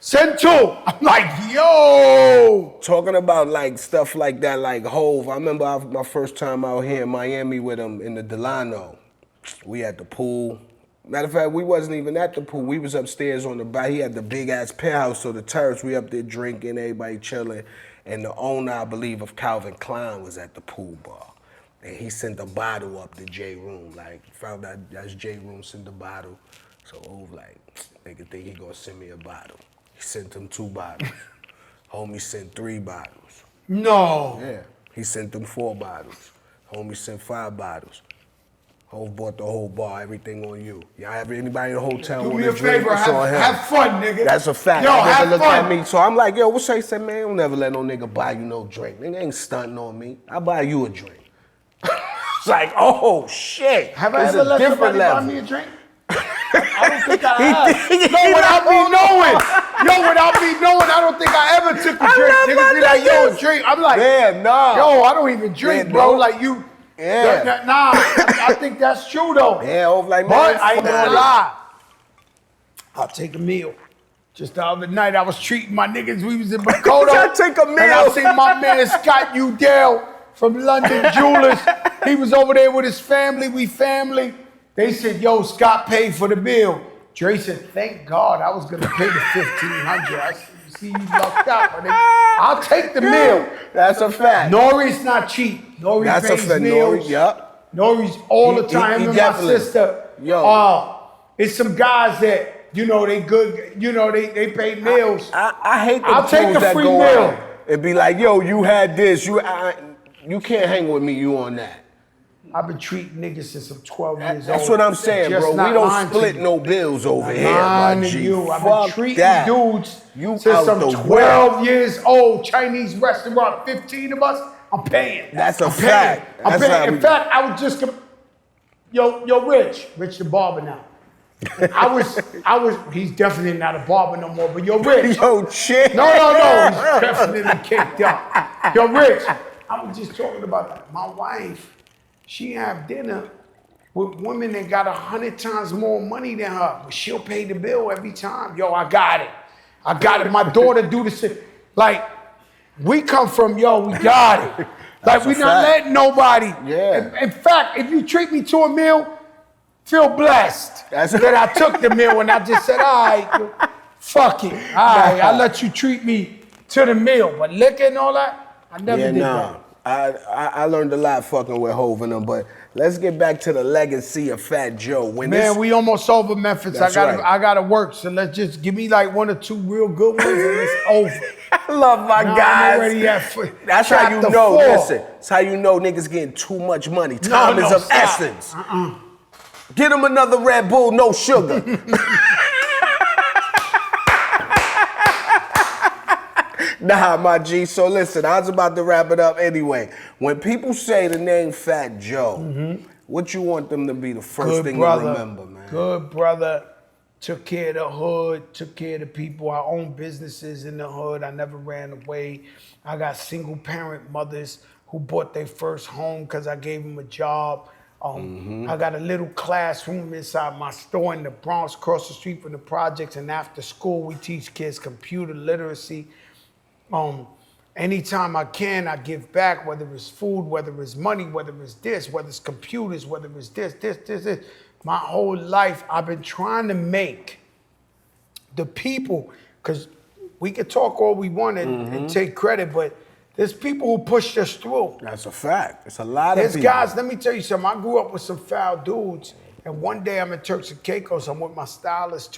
Send 2. I'm like, yo. Talking about like stuff like that, like Hove. I remember my first time out here in Miami with him in the Delano. We at the pool. Matter of fact, we wasn't even at the pool. We was upstairs on the bar. He had the big ass penthouse, so the terrace. We up there drinking, everybody chilling, and the owner, I believe, of Calvin Klein was at the pool bar. And he sent a bottle up to J Room. Like, found out that's J Room sent the bottle. So Hove like, nigga think he gonna send me a bottle. He sent him 2 bottles. Homie sent 3 bottles. No. Yeah. He sent them 4 bottles. Homie sent 5 bottles. Hove bought the whole bar, everything on you. Y'all have anybody in the hotel Do want me to a drink? favor. It's on him. Have fun, nigga. That's a fact. Yo, That nigga have look fun. at me. So I'm like, yo, what's that? He said, man, don't never let no nigga buy you no drink. Nigga ain't stunting on me. I buy you a drink. It's like, oh, shit. Have I It's ever a let different somebody buy level. me a drink? I don't think I have. No, without me knowing. Yo, without me knowing, I don't think I ever took a drink. love Niggas my be like, yo, a niggas. drink. I'm like, Yeah, nah. yo, I don't even drink, Yeah, bro. no. Like you. Yeah. Nah, I think that's true though. Yeah, Hove like, man, But I ain't fuck gonna it. lie. I'll take a meal. Just the other night, I was treating my niggas. We was in Makoto. I'll take a meal. And I seen my man Scott Udell from London Jewelers. He was over there with his family. We family. They said, yo, Scott paid for the bill. Dre said, thank God I was gonna pay the $1,500. I said, you see, you lucked out, but I'll take the meal. That's a fact. Nori's not cheap. Nori That's a pays fact. meals. Yup. Nori's all He- the time. he Him and definitely- my sister. Yo. It's some guys that, you know, they good, you know, they pay meals. I hate the I'll take fools a that free go meal. out. It'd be like, yo, you had this. You can't hang with me. You on that. I've been treating niggas since I'm 12 years old. That's what I'm saying, Just bro. We not don't lying to split you. no bills over here, Lying my to G. you. I've Fuck been treating that. dudes You since out I'm the 12 years old. Chinese restaurant, 15 of us. I'm paying. That's a I'm fact. Paying. I'm That's how paying. we- In fact, I was just yo, Rich the barber now. I was. He's definitely not a barber no more. But yo, Rich. Yo, shit. No, he's definitely kicked up. Yo, Rich. I was just talking about that. My wife, she have dinner with women that got 100 times more money than her, but she'll pay the bill every time. Yo, I got it. My daughter do the shit. Like, we come from, yo, we got it. Like, we not letting nobody. Yeah. In fact, if you treat me to a meal, feel blessed That's that I took the meal and I just said, all right, fuck it. All right, I'll let you treat me to the meal. But liquor and all that, I never did that. I learned a lot fucking with Hov and them, but let's get back to the legacy of Fat Joe. When Man, we almost over Memphis. That's I right. gotta work. So let's just give me like one or two real good ones and it's over. I love my Nah, guys. I'm already at That's how you chapter know. 4. Listen, that's how you know niggas getting too much money. Time is of stop. essence. Get him another Red Bull, no sugar. Nah, my G. So listen, I was about to wrap it up anyway. When people say the name Fat Joe, what you want them to be the first Good thing brother. to remember, man? Good brother. Took care of the hood, took care of the people. I own businesses in the hood. I never ran away. I got single parent mothers who bought their first home because I gave them a job. I got a little classroom inside my store in the Bronx, across the street from the projects. And after school, we teach kids computer literacy. Anytime I can, I give back, whether it's food, whether it's money, whether it's this, whether it's computers, whether it's this. My whole life, I've been trying to make the people, because we can talk all we want and take credit, but there's people who pushed us through. That's a fact. It's a lot of There's people. guys, let me tell you something. I grew up with some foul dudes, and one day I'm in Turks and Caicos. I'm with my stylist,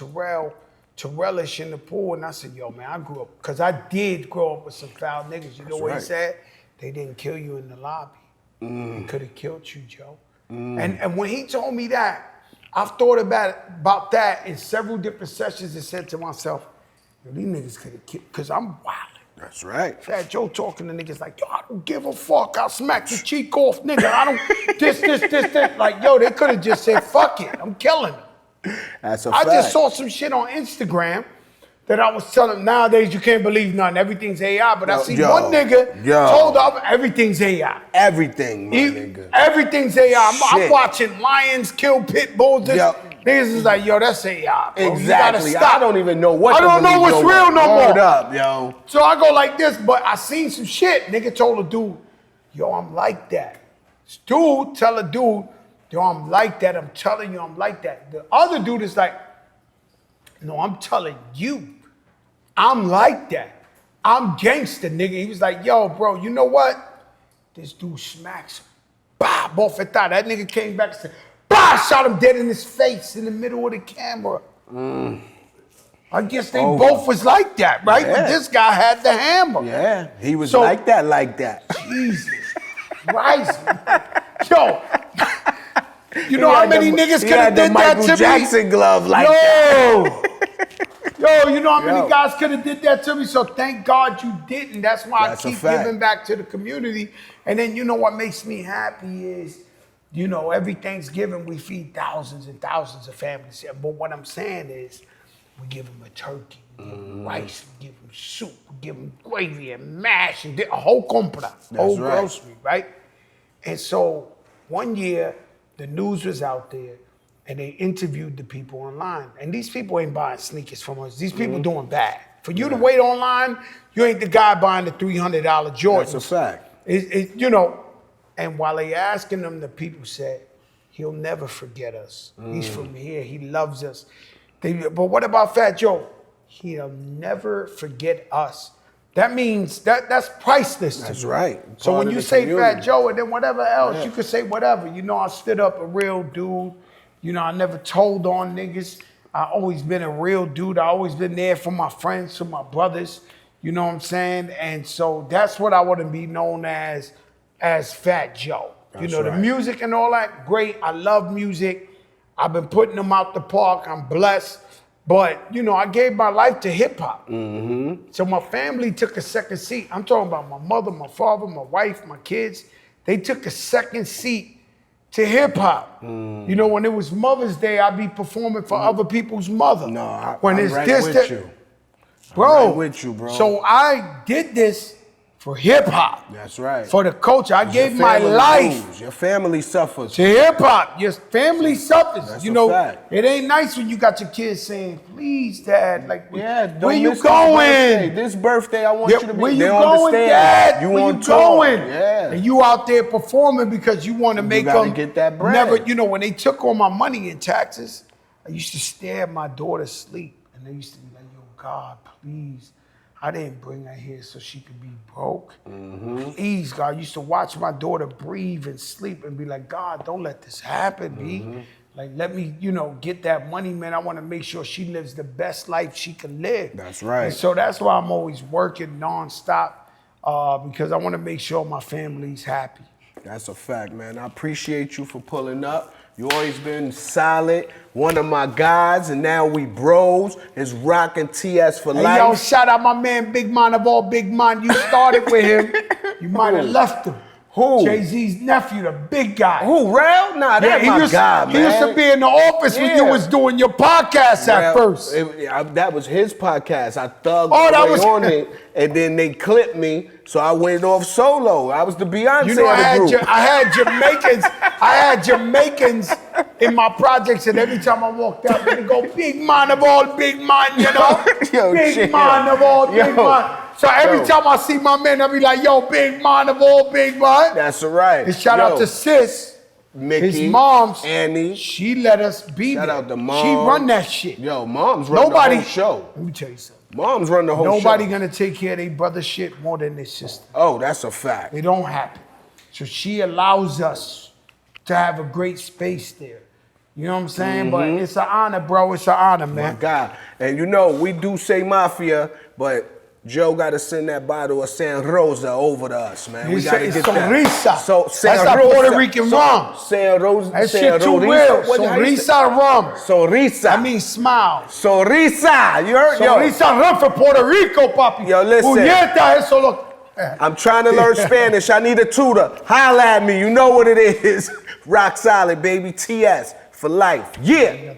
Terrellish in the pool, and I said, yo, man, I grew up, because I did grow up with some foul niggas. You know what he said? They didn't kill you in the lobby. They could have killed you, Joe. And when he told me that, I've thought about that in several different sessions and said to myself, yo, these niggas could have killed, because I'm wild. That's right. Fat Joe talking to niggas like, yo, I don't give a fuck. I'll smack your cheek off, nigga. I don't, this. Like, yo, they could have just said, fuck it. I'm killing them. That's a I fact. just saw some shit on Instagram that I was telling, nowadays you can't believe nothing. Everything's AI. But I see one nigga told up everything's AI. Everything, my nigga. Everything's AI. I'm Shit. watching lions kill pit bulls. Niggas is like, yo, that's AI, bro. Exactly. You gotta stop. I don't even know what I don't know what's real no more. Word up, yo. So I go like this, but I seen some shit. Nigga told a dude, yo, I'm like that. This dude tell a dude, yo, I'm like that. I'm telling you, I'm like that. The other dude is like, no, I'm telling you, I'm like that. I'm gangster, nigga. He was like, yo, bro, you know what? This dude smacks him. Bah, bofetada. That nigga came back and said, bah, shot him dead in his face in the middle of the camera. I guess they both was like that, right? Yeah. But this guy had the hammer. Yeah, he was So- like that. Jesus Christ. Yo, you know how many niggas could have did that Michael to me? Jackson glove like that. Yo, you know how many Yo. guys could have did that to me? So thank God you didn't. That's why That's a I keep fact. giving back to the community. And then you know what makes me happy is, you know, every Thanksgiving we feed thousands and thousands of families. But what I'm saying is, we give them a turkey, we give them rice, we give them soup, we give them gravy and mash and a whole compra, whole right. grocery, right? And so one year, the news was out there and they interviewed the people online. And these people ain't buying sneakers from us. These people doing bad. For you to wait online, you ain't the guy buying the $300 Jordans. That's a fact. You know, and while they asking them, the people said, he'll never forget us. He's from here, he loves us. But what about Fat Joe? He'll never forget us. That means that's priceless to me. That's right. So Part when of you the say community. Fat Joe and then whatever else, Yeah. you could say whatever. You know, I stood up a real dude. You know, I never told on niggas. I always been a real dude. I always been there for my friends, for my brothers. You know what I'm saying? And so that's what I want to be known as Fat Joe. You That's know, the right. music and all that, great. I love music. I've been putting them out the park. I'm blessed. But, you know, I gave my life to hip hop. So my family took a second seat. I'm talking about my mother, my father, my wife, my kids. They took a second seat to hip hop. You know, when it was Mother's Day, I'd be performing for other people's mother. No, when I'm it's right this, with that- you. Bro, right with you, bro. So I did this for hip hop. That's right. For the culture. I gave Your my family life moves. Your family suffers. to hip hop. Your family suffers. That's you a know, fact. it ain't nice when you got your kids saying, please, Dad, like, Yeah, don't where you miss this birthday. going? This birthday, I want Yeah, you to be. where you They don't going, understand. Dad? You where on you tour. going? Yeah. And you out there performing because you want to make gotta them get that bread. never, you know, when they took all my money in taxes, I used to stare at my daughter sleep. And they used to be like, yo, God, please. I didn't bring her here so she could be broke. Please, God. I used to watch my daughter breathe and sleep and be like, God, don't let this happen, B. Like, let me, you know, get that money, man. I want to make sure she lives the best life she can live. That's right. And so that's why I'm always working nonstop because I want to make sure my family's happy. That's a fact, man. I appreciate you for pulling up. You always been solid, one of my guys, and now we bros. It's ROC and TS for Hey, life. yo, shout out my man, Big Man of all Big Man. You started with him. You might have left him. Who? Jay-Z's nephew, the big guy. Who, Rel? Nah, that's my guy, man. He used to be in the office when you Yeah. was doing your podcast at Rel, first. that was his podcast. I thugged that away was- on it, and then they clipped me, so I went off solo. I was the Beyonce You know, of the group. I had Jamaicans in my projects, and every time I walked out, they go, Big Man of all Big Man, you know? Yo, Big chill. Man of all Big Yo. Man. So every Yo. time I see my man, I be like, yo, Big Man of all Big Man. That's right. And shout out to Sis, Mickey, his mom's. Annie. She let us be Shout there. out to Mom. She run that shit. Yo, Mom's run the whole show. Let me tell you something. Mom's run the whole Nobody show. gonna take care of their brother shit more than their sister. Oh, that's a fact. It don't happen. So she allows us to have a great space there. You know what I'm saying? But it's an honor, bro. It's an honor, My man. God. And you know, we do say mafia, but Joe got to send that bottle of San Rosa over to us, man. He We said got to it's get that. Sonrisa. So, San That's that Rosa. Puerto Rican rum. San Rosa. That San shit too Rorisa. real. What- how you say- Sonrisa rum. Sonrisa. I mean smile. Sonrisa. You heard? Yo, Sonrisa rum for Puerto Rico, papi. Yo, listen. Puñeta, eso lo... I'm trying to learn Spanish. I need a tutor. Holla at me. You know what it is. ROC Solid, baby. TS for life. Yeah.